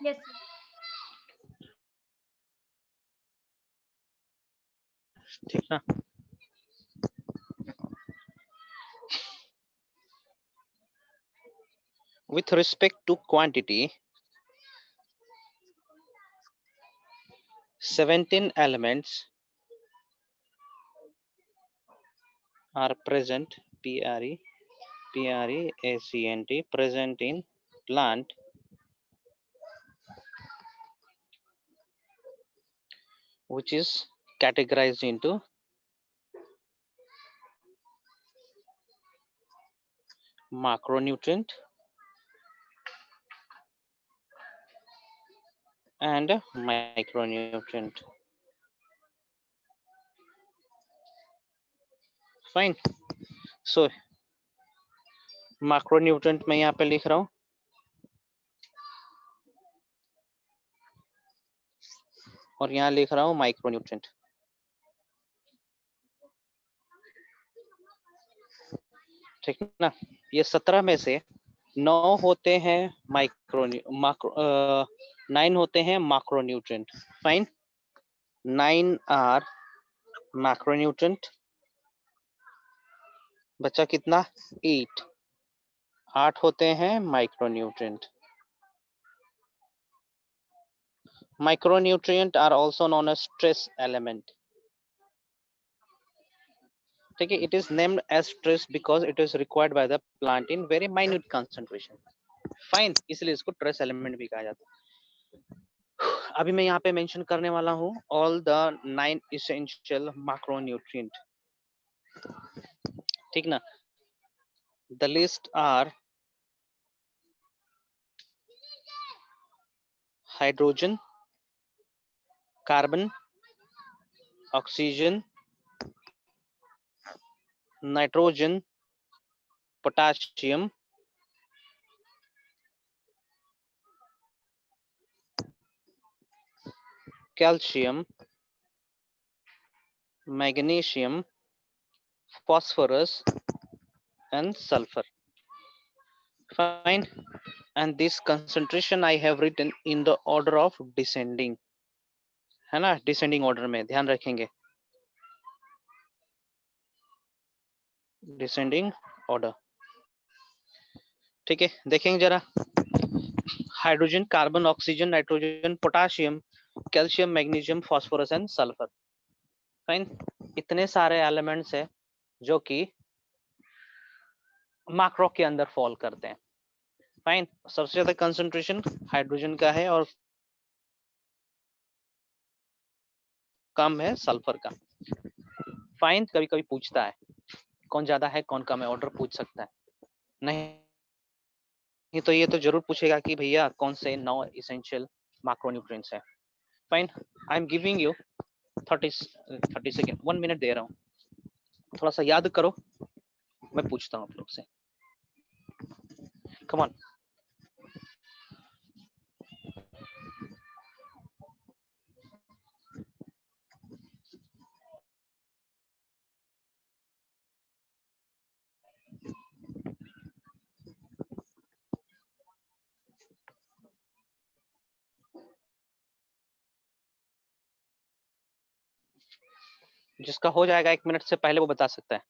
B: Yes.
A: ठीक ना. With respect to quantity, 17 elements are present, PREACNT, present in plant which is categorized into macronutrient and micronutrient. Fine. So macronutrient मैं यहाँ पे लिख रहा हूँ और यहाँ लिख रहा हूँ माइक्रोन्यूट्रिएंट. ठीक ना. ये 17 में से 9 होते हैं 9 होते हैं macronutrient. Fine. 9 are macronutrient. बचा कितना? 8 होते हैं micronutrient. Micronutrient are also known as stress element. ठीक है, it is named as stress because it is required by the plant in very minute concentration. Fine, इसलिए इसको trace element भी कहा जाता है. अभी मैं यहाँ पे मेंशन करने वाला हूँ all the 9 essential macronutrient. ठीक ना. The list are hydrogen, carbon, oxygen, nitrogen, potassium, calcium, magnesium, phosphorus, and sulfur. Fine. And this concentration I have written in the order of descending, है ना, descending order में ध्यान रखेंगे, descending order. ठीक है, देखेंगे जरा, hydrogen, carbon, oxygen, nitrogen, potassium, calcium, magnesium, phosphorus and sulphur. Fine. इतने सारे एलिमेंट्स है जो कि मैक्रो के अंदर फॉल करते हैं. फाइन. सबसे ज्यादा कंसंट्रेशन हाइड्रोजन का है और कम है सल्फर का. फाइन. कभी कभी पूछता है कौन ज्यादा है कौन कम है, ऑर्डर पूछ सकता है. नहीं तो ये तो जरूर पूछेगा कि भैया कौन से 9 एसेंशियल मैक्रोन्यूट्रिएंट्स है. Fine. I am giving you 30 second, 1 minute दे रहा हूँ, थोड़ा सा याद करो, मैं पूछता हूँ आप लोग से. Come on. जिसका हो जाएगा 1 मिनट से पहले वो बता सकता है.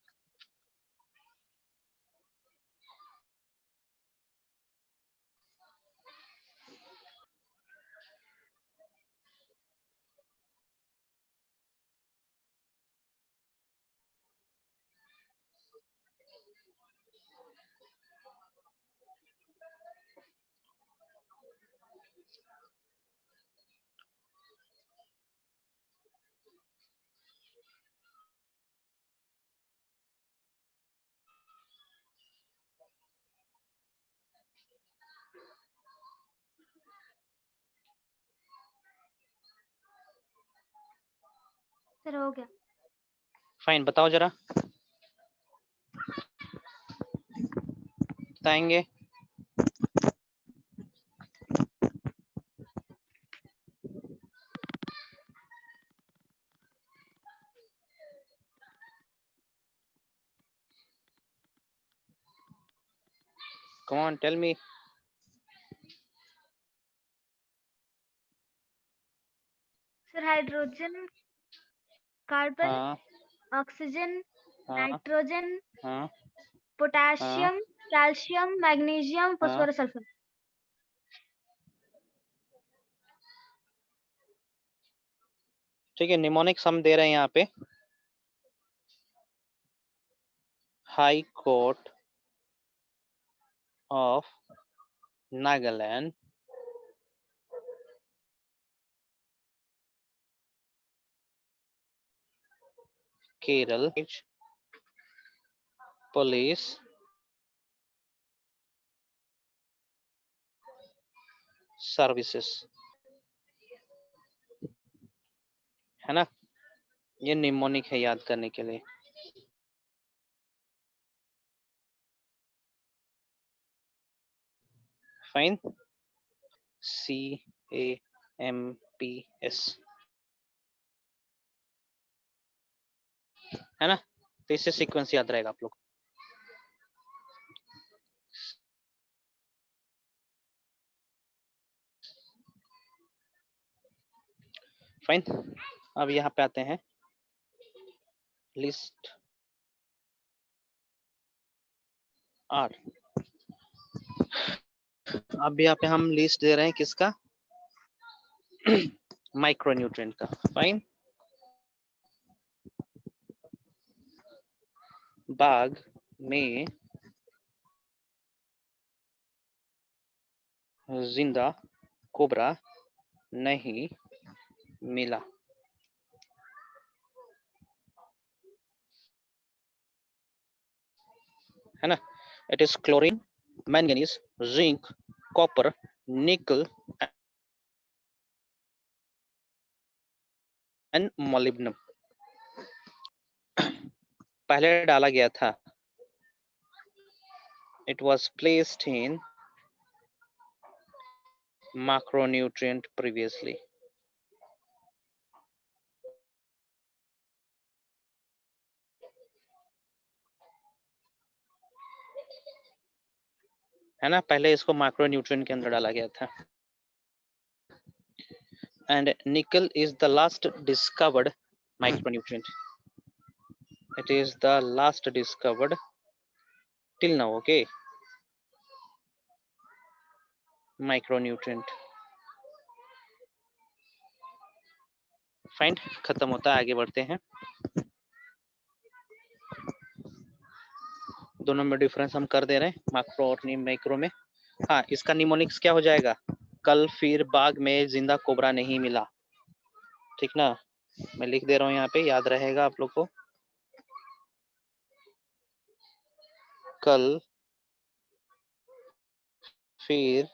B: सर हो गया.
A: फाइन. बताओ जरा, बताएंगे. Come on, tell me.
B: Sir hydrogen, carbon,
A: हाँ
B: ऑक्सीजन,
A: हाँ
B: नाइट्रोजन,
A: हाँ
B: पोटेशियम, कैल्शियम, मैग्नीशियम,
A: हाँ.
B: Phosphorus, sulphur.
A: ठीक है, निमोनिक्स हम दे रहे हैं यहाँ पे. High court of Nagaland Kerala police services, है ना. ये निमोनिक है याद करने के लिए. फाइन. CAMPS, है ना. तो इससे सीक्वेंस याद रहेगा आप लोग. फाइन. अब यहाँ पे आते हैं लिस्ट आर. अब यहाँ पे हम लिस्ट दे रहे हैं किसका, माइक्रोन्यूट्रिएंट का. फाइन. बाग में जिंदा कोबरा नहीं मिला, है ना. It is chlorine, manganese, zinc, copper, निकल एंड मोलिब्डेनम. पहले डाला गया था, it was placed in macronutrient previously. है ना, पहले इसको माइक्रोन्यूट्रिएंट के अंदर डाला गया था. And nickel is the last discovered micronutrient. It is the last discovered till now, okay, micronutrient. Find खत्म होता है, आगे बढ़ते हैं. दोनों में डिफरेंस हम कर दे रहे हैं, मैक्रो और माइक्रो में. हाँ, इसका निमोनिक्स क्या हो जाएगा? कल फिर बाग में जिंदा कोबरा नहीं मिला. ठीक ना, मैं लिख दे रहा हूँ यहाँ पे, याद रहेगा आप लोग को. कल फिर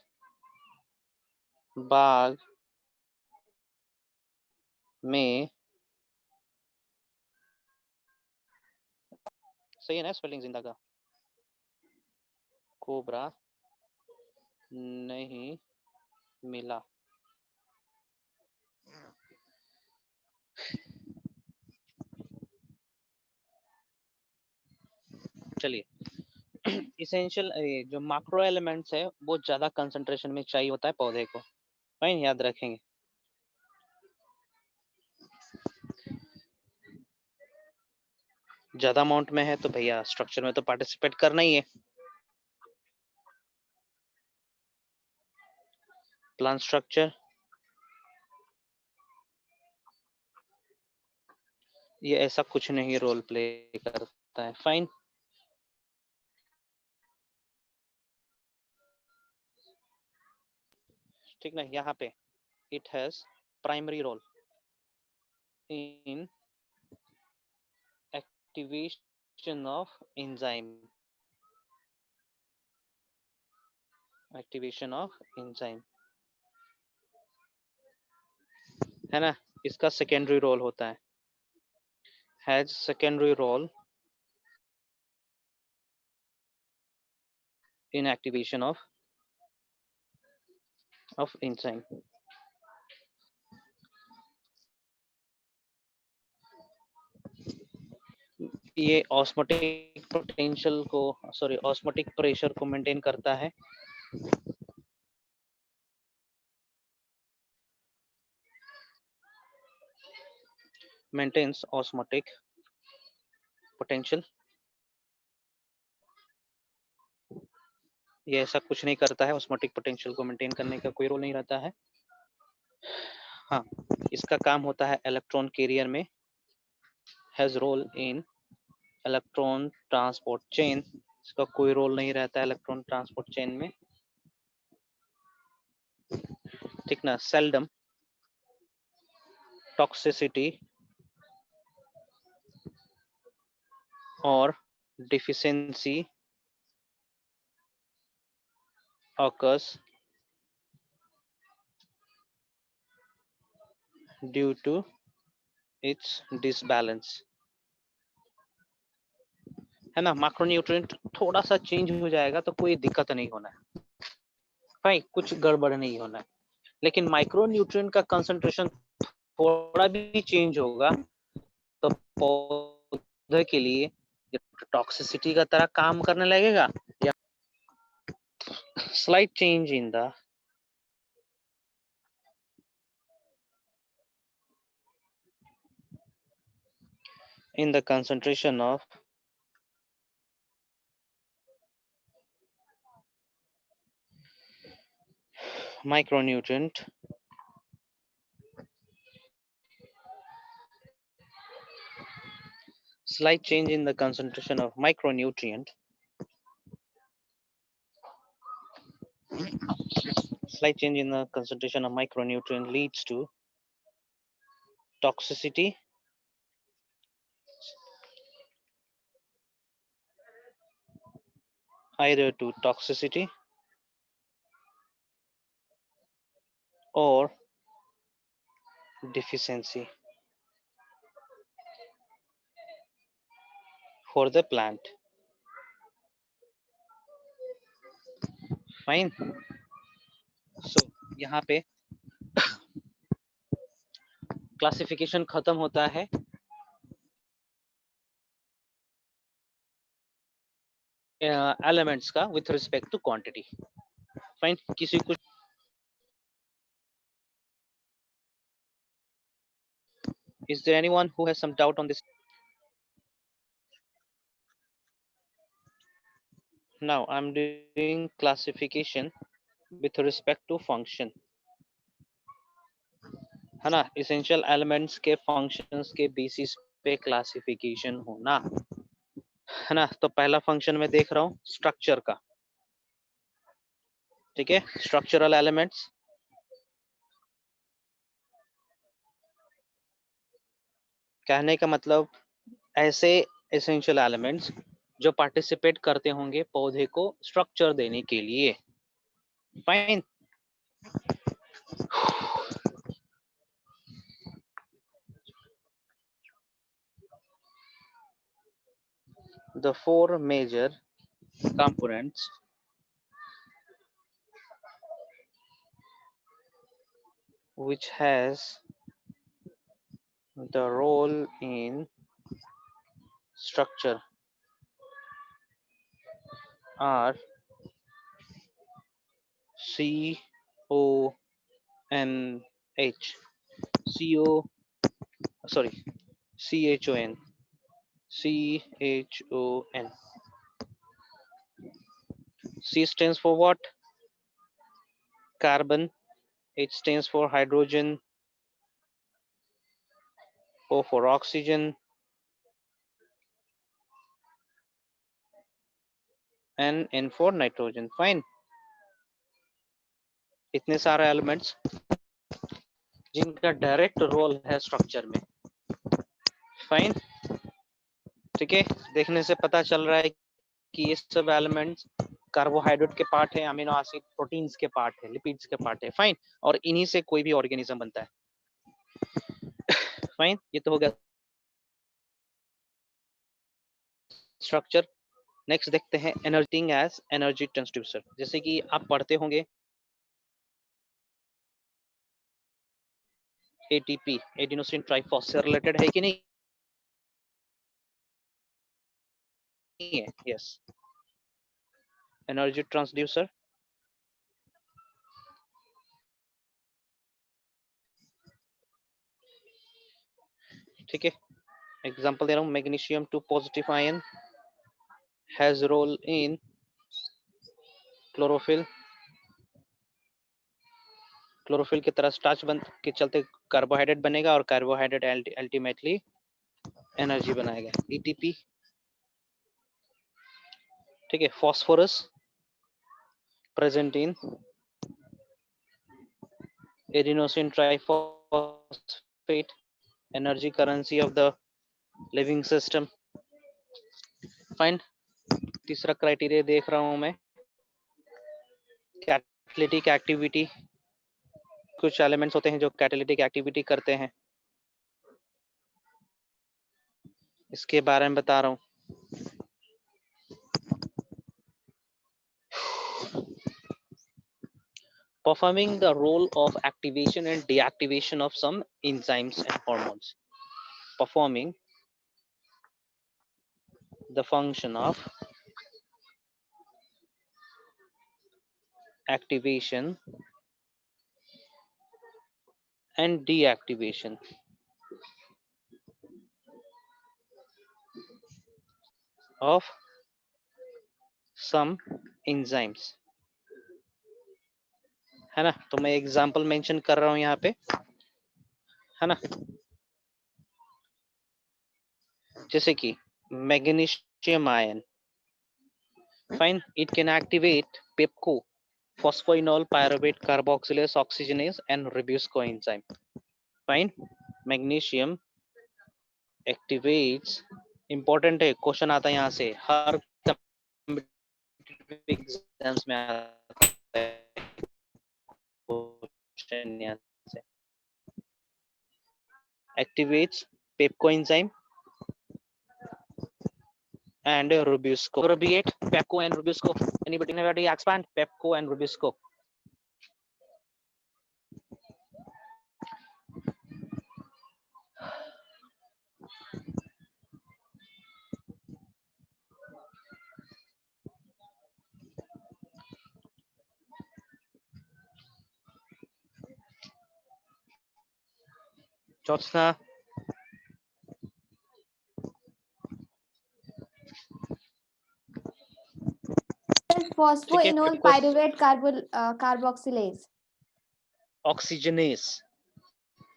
A: बाग में, सही है ना स्पेलिंग जिंदा का, कोबरा नहीं मिला. चलिए, इसेंशियल जो मैक्रो एलिमेंट्स है वो ज्यादा कंसंट्रेशन में चाहिए होता है पौधे को. फाइन, याद रखेंगे. ज्यादा अमाउंट में है तो भैया स्ट्रक्चर में तो पार्टिसिपेट करना ही है. प्लांट स्ट्रक्चर ये ऐसा कुछ नहीं रोल प्ले करता है. फाइन. ठीक ना, यहाँ पे it has primary role in activation of enzyme. Activation of enzyme है ना, इसका सेकेंडरी रोल होता है. Has secondary role in activation of enzyme. ये ऑस्मोटिक पोटेंशियल को, सॉरी ऑस्मोटिक प्रेशर को मेंटेन करता है. Maintains osmotic potential. ये ऐसा कुछ नहीं करता है, ऑस्मोटिक पोटेंशियल को मेंटेन करने का कोई रोल नहीं रहता है. हाँ, इसका काम होता है इलेक्ट्रॉन कैरियर में, has role in electron transport chain. इसका कोई रोल नहीं रहता है इलेक्ट्रॉन ट्रांसपोर्ट चेन में. ठीक ना. सेल्डम टॉक्सिसिटी और deficiency occurs due to its disbalance. है ना, मैक्रोन्यूट्रिएंट थोड़ा सा चेंज हो जाएगा तो कोई दिक्कत नहीं होना है. भाई कुछ गड़बड़ नहीं होना है. लेकिन माइक्रोन्यूट्रिएंट का कंसंट्रेशन थोड़ा भी चेंज होगा तो पौधे के लिए टॉक्सिसिटी का तरह काम करने लगेगा. या slight change in the concentration of micronutrient slight change in the concentration of micronutrient slight change in the concentration of micronutrient leads to toxicity either to toxicity or deficiency. for the plant. Fine. So यहाँ पे classification खत्म होता है elements का with respect to quantity. Fine. किसी कुछ is there anyone who has some doubt on this? Now I'm doing classification with respect to function, है ना. essential elements के functions के basis पे classification होना, है ना. तो पहला फंक्शन में देख रहा हूँ स्ट्रक्चर का. ठीक है. Structural elements. कहने का मतलब ऐसे एसेंशियल एलिमेंट्स जो पार्टिसिपेट करते होंगे पौधे को स्ट्रक्चर देने के लिए. Fine. The four major components which has the role in structure are C O N H C O sorry C H O N C H O N. C stands for what? Carbon. H stands for hydrogen. O for oxygen. And N for nitrogen. Fine. इतने सारे elements जिनका direct role है structure में. Fine. ठीक है. देखने से पता चल रहा है कि ये सब एलिमेंट्स कार्बोहाइड्रेट के पार्ट है, अमीनो एसिड प्रोटीन्स के पार्ट है, लिपिड्स के पार्ट है. फाइन. और इन्हीं से कोई भी ऑर्गेनिज्म बनता है. फाइन. ये तो हो गया स्ट्रक्चर. नेक्स्ट देखते हैं एनर्जी एज एनर्जी ट्रांसड्यूसर. जैसे कि आप पढ़ते होंगे एटीपी एडिनोसिन ट्राइफॉस्फेट रिलेटेड है कि नहीं है. यस. Energy transducer. ठीक है. एग्जांपल दे रहा हूं. Magnesium 2 positive ion has role in chlorophyll. Chlorophyll की तरह स्टार्च बन के चलते कार्बोहाइड्रेट बनेगा और कार्बोहाइड्रेट अल्टीमेटली एनर्जी बनाएगा. एटीपी. ठीक है. Phosphorus present in adenosine triphosphate, energy currency of the living system. Fine. तीसरा क्राइटेरिया देख रहा हूं मैं कैटालिटिक एक्टिविटी. कुछ एलिमेंट्स होते हैं जो कैटालिटिक एक्टिविटी करते हैं, इसके बारे में बता रहा हूं. Performing the role of activation and deactivation of some enzymes and hormones. Performing the function of activation and deactivation of some enzymes. है ना. तो मैं एग्जांपल मेंशन कर रहा हूं यहाँ पे, है ना. जैसे कि magnesium ion. Fine. It can activate PEPCO phosphoenol pyruvate carboxylase oxygenase and reduce coenzyme. Fine. Magnesium activates. important है, क्वेश्चन आता है यहाँ से हर एग्जाम्स में आता है क्वेश्चन यहाँ से. activates pepco enzyme and Rubisco. Abbreviate Pepco and Rubisco. Anybody expand Pepco and Rubisco? Jyotsna,
B: Phosphoenol pyruvate carboxylase.
A: Oxygenase,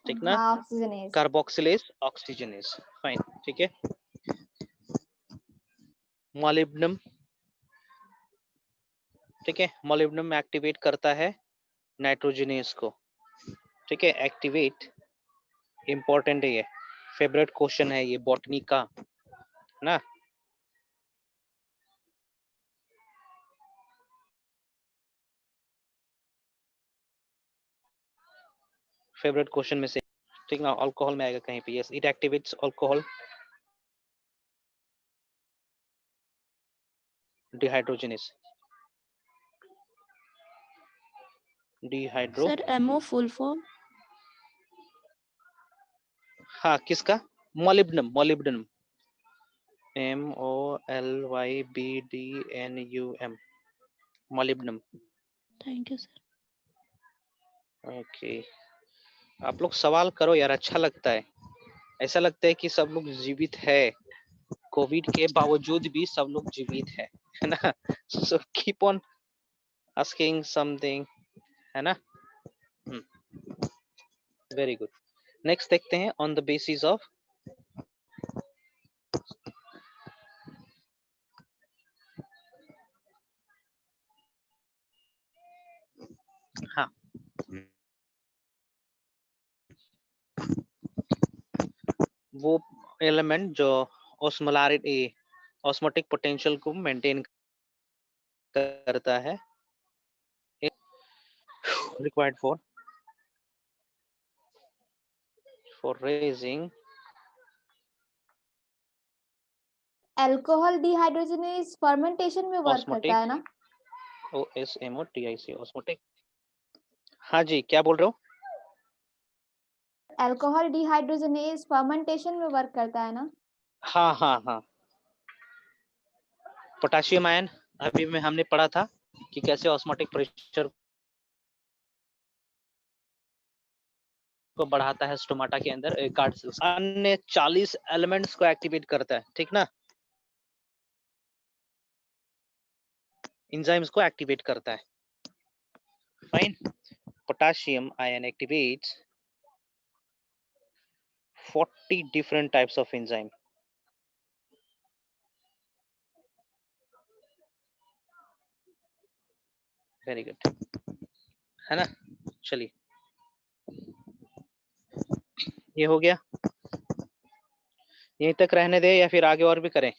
A: ठीक ना?
B: हाँ, oxygenase.
A: Carboxylase, oxygenase. Fine, ठीक है. Molybdenum, ठीक है. Molybdenum एक्टिवेट करता है नाइट्रोजनेस को, ठीक है. एक्टिवेट इंपॉर्टेंट है ये, फेवरेट क्वेश्चन है ये बॉटनी का ना. फेवरेट क्वेश्चन में से, ठीक ना. अल्कोहल में आएगा कहीं पे. Yes, it activates alcohol dehydrogenase. Dehydro,
C: sir MO full form.
A: हाँ किसका? Molybdenum. Molybdenum, MOLYBDNUM, molybdenum.
C: Thank you sir.
A: Okay, आप लोग सवाल करो यार, अच्छा लगता है. ऐसा लगता है कि सब लोग जीवित है, कोविड के बावजूद भी सब लोग जीवित है ना. So keep on asking something, है ना. Very good. नेक्स्ट देखते हैं, ऑन द बेसिस ऑफ हाँ, वो एलिमेंट जो ऑस्मोलारिटी, ऑस्मोटिक पोटेंशियल को मेंटेन करता है, required for raising
B: Alcohol dehydrogenase fermentation में वर्क करता है ना?
A: OSMOTIC, osmotic. हाँ जी, क्या बोल रहे हो?
B: Alcohol dehydrogenase fermentation में वर्क करता है ना?
A: हाँ हाँ हाँ. पोटेशियम आयन अभी में हमने पढ़ा था कि कैसे ऑस्मोटिक प्रेशर को बढ़ाता है स्टोमाटा के अंदर कार्ड सेल्स. अन्य 40 एलिमेंट्स को एक्टिवेट करता है, ठीक ना. एंजाइम्स को एक्टिवेट करता है. Fine. Potassium ion activates 40 different types of enzyme. Very good, है ना. चलिए, ये हो गया. यहीं तक रहने दे या फिर आगे और भी करें?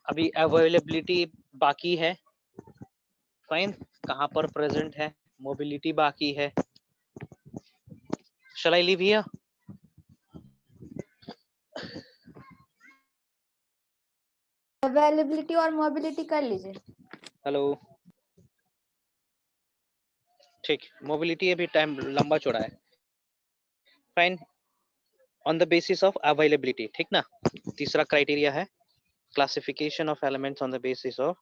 A: अभी अवेलेबिलिटी बाकी है. फाइन. कहाँ पर प्रेजेंट है? मोबिलिटी बाकी है. शैल आई लीव हियर?
B: Availability और mobility कर लीजिए.
A: हेलो, ठीक. मोबिलिटी अभी टाइम लंबा चौड़ा है. Fine. On the basis of availability, ठीक ना. तीसरा क्राइटेरिया है classification of elements on the basis of,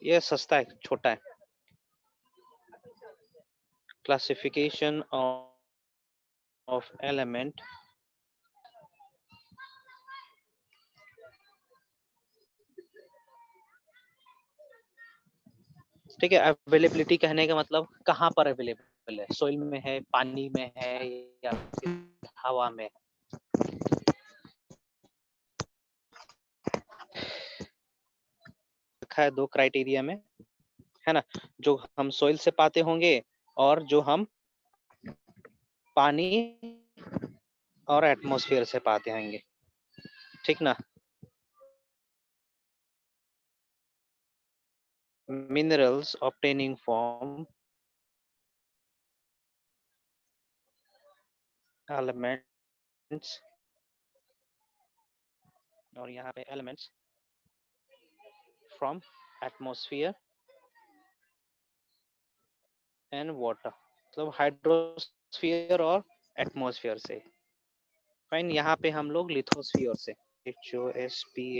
A: ये सस्ता है, छोटा है. क्लासिफिकेशन ऑफ एलिमेंट ठीक है. अवेलेबिलिटी कहने का मतलब कहाँ पर अवेलेबल है? सोइल में है, पानी में है, या फिर हवा में? रखा है दो क्राइटेरिया में, है ना. जो हम सोइल से पाते होंगे और जो हम पानी और एटमॉस्फेयर से पाते होंगे, ठीक ना. मिनरल्स obtaining from elements और यहाँ पे elements from atmosphere and water, मतलब हाइड्रोस्फीयर और एटमॉस्फेयर से। फाइन, यहाँ पे हम लोग लिथोस्फीयर से, HOSPHERE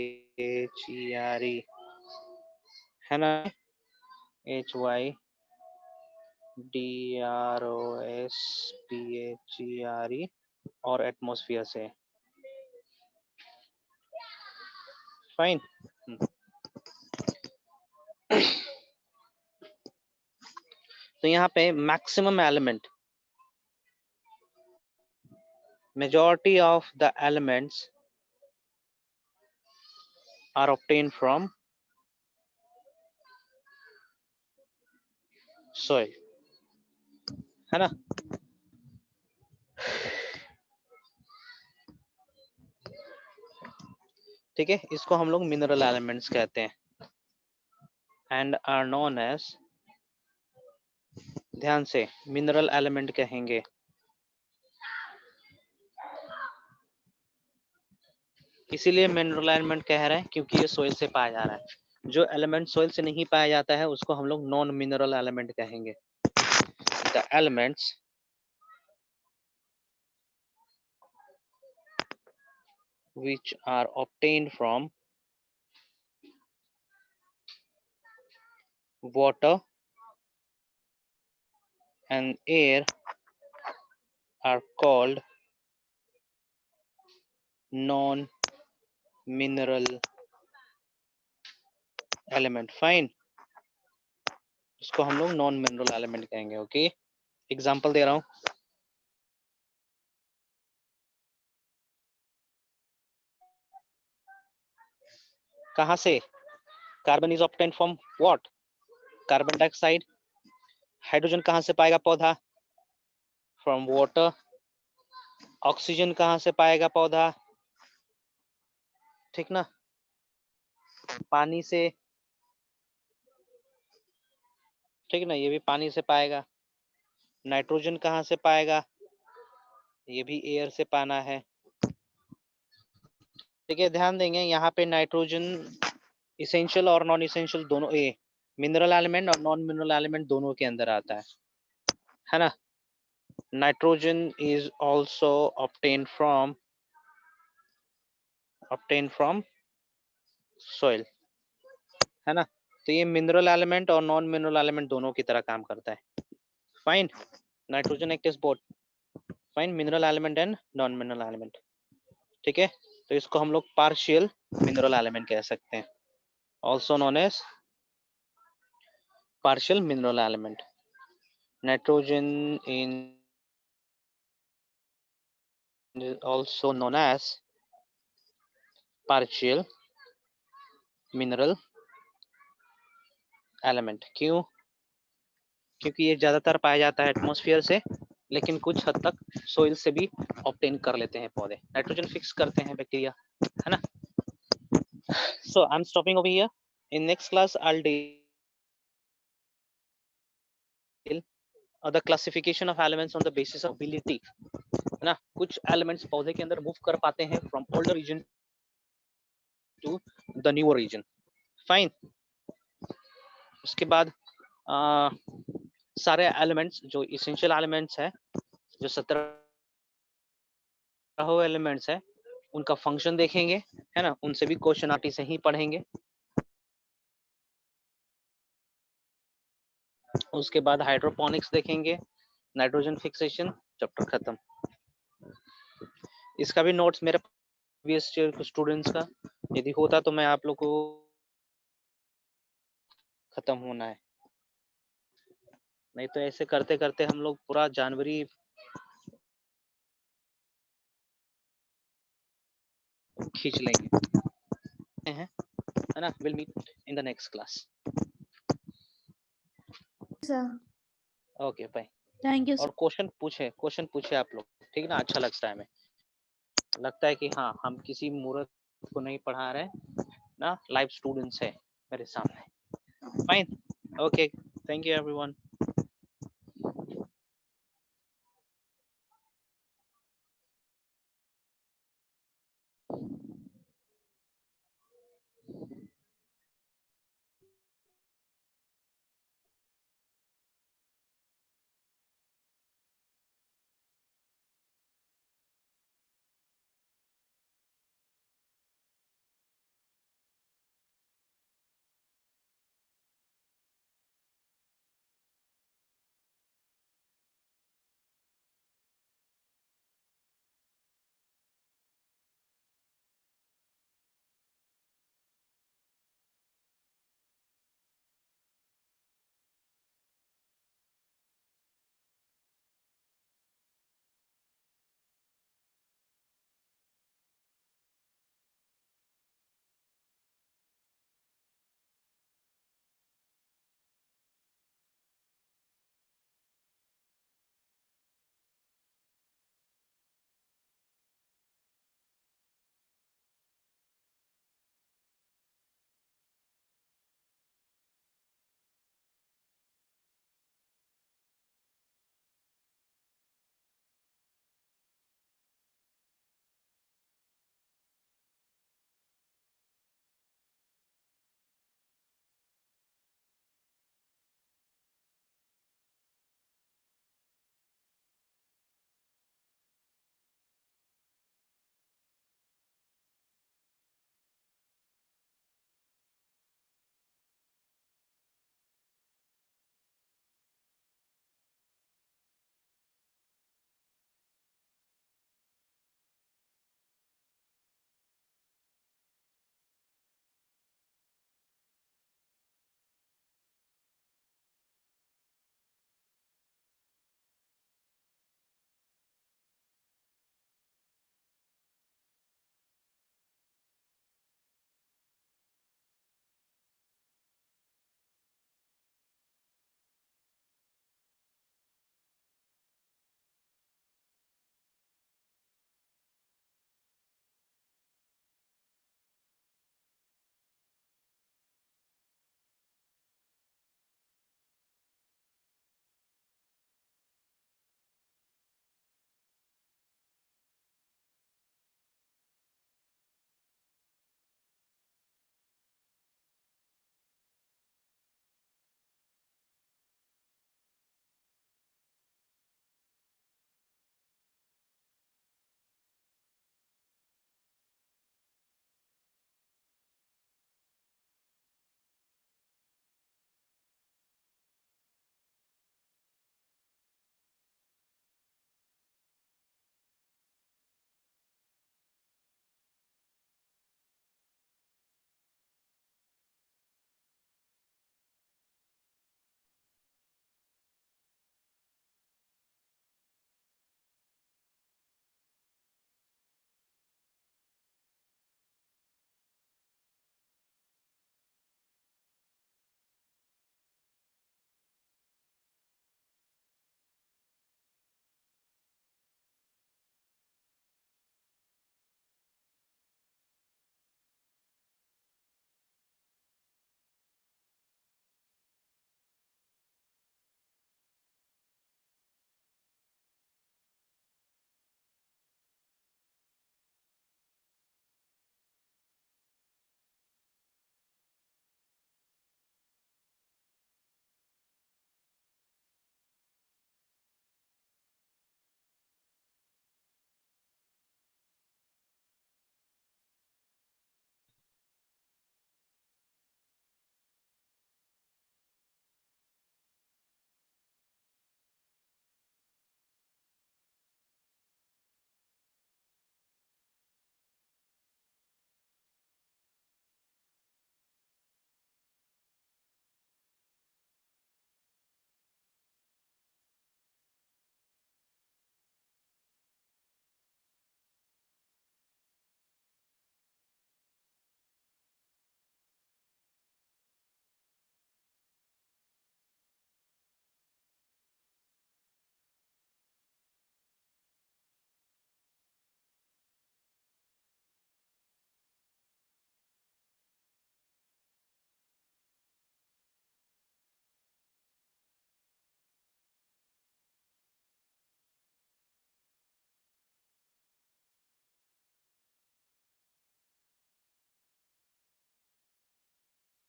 A: है ना, HYDROSPHERE और एटमॉस्फेयर से। फाइन, तो यहाँ पे maximum element, majority of the elements are obtained from soil, है ना। ठीक है, इसको हम लोग मिनरल एलिमेंट्स कहते हैं एंड आर नोन एज, ध्यान से मिनरल एलिमेंट कहेंगे, इसीलिए मिनरल एलिमेंट कह रहे हैं क्योंकि ये सोइल से पाया जा रहा है। जो एलिमेंट सोइल से नहीं पाया जाता है उसको हम लोग नॉन मिनरल एलिमेंट कहेंगे। The elements which are obtained from water and air are called non-mineral element. Fine, इसको हम लोग नॉन मिनरल एलिमेंट कहेंगे। ओके, एग्जांपल दे रहा हूं, कहां से? Carbon is obtained from what? Carbon dioxide. Hydrogen कहां से पाएगा पौधा? From water. ऑक्सीजन कहां से पाएगा पौधा? ठीक ना, पानी से। ठीक ना, ये भी पानी से पाएगा। नाइट्रोजन कहां से पाएगा? ये भी एयर से पाना है। ठीक है, ध्यान देंगे यहाँ पे नाइट्रोजन इसेंशियल और नॉन इसेंशियल दोनों, मिनरल एलिमेंट और नॉन मिनरल एलिमेंट दोनों के अंदर आता है ना। Nitrogen is also obtained from soil, है ना। तो ये मिनरल एलिमेंट और नॉन मिनरल एलिमेंट दोनों की तरह काम करता है। Fine, nitrogen act is both fine mineral element and non mineral element. ठीक है, तो इसको हम लोग पार्शियल मिनरल एलिमेंट कह सकते हैं, also known as partial mineral element. Nitrogen is also known as partial mineral element. क्यों? क्योंकि ये ज्यादातर पाया जाता है एटमॉस्फेयर से, लेकिन कुछ हद तक सोइल से भी ऑब्टेन कर लेते हैं पौधे। नाइट्रोजन फिक्स करते हैं बैक्टीरिया, है ना। So I'm stopping over here. In next class I'll deal the classification of elements on the basis of ability, है ना। कुछ एलिमेंट्स पौधे के अंदर मूव कर पाते हैं from older region to the newer region. Fine, उसके बाद सारे एलिमेंट्स जो इसेंशियल एलिमेंट्स है, जो 17 एलिमेंट्स है, उनका फंक्शन देखेंगे, है ना। उनसे भी क्वेश्चन आरटी से ही पढ़ेंगे। उसके बाद हाइड्रोपोनिक्स देखेंगे, नाइट्रोजन फिक्सेशन, चैप्टर खत्म। इसका भी नोट्स मेरे प्रीवियस स्टूडेंट्स का यदि होता तो मैं आप लोग को खत्म होना है, नहीं तो ऐसे करते करते हम लोग पूरा जनवरी खींच लेंगे, है ना। Will meet in the next class.
B: Sir
A: okay bye.
C: Thank you,
A: और क्वेश्चन पूछे आप लोग, ठीक ना। अच्छा लगता है, हमें लगता है कि हाँ हम किसी मूर्ख को नहीं पढ़ा रहे ना, लाइव स्टूडेंट्स है मेरे सामने। Fine, okay, thank you everyone.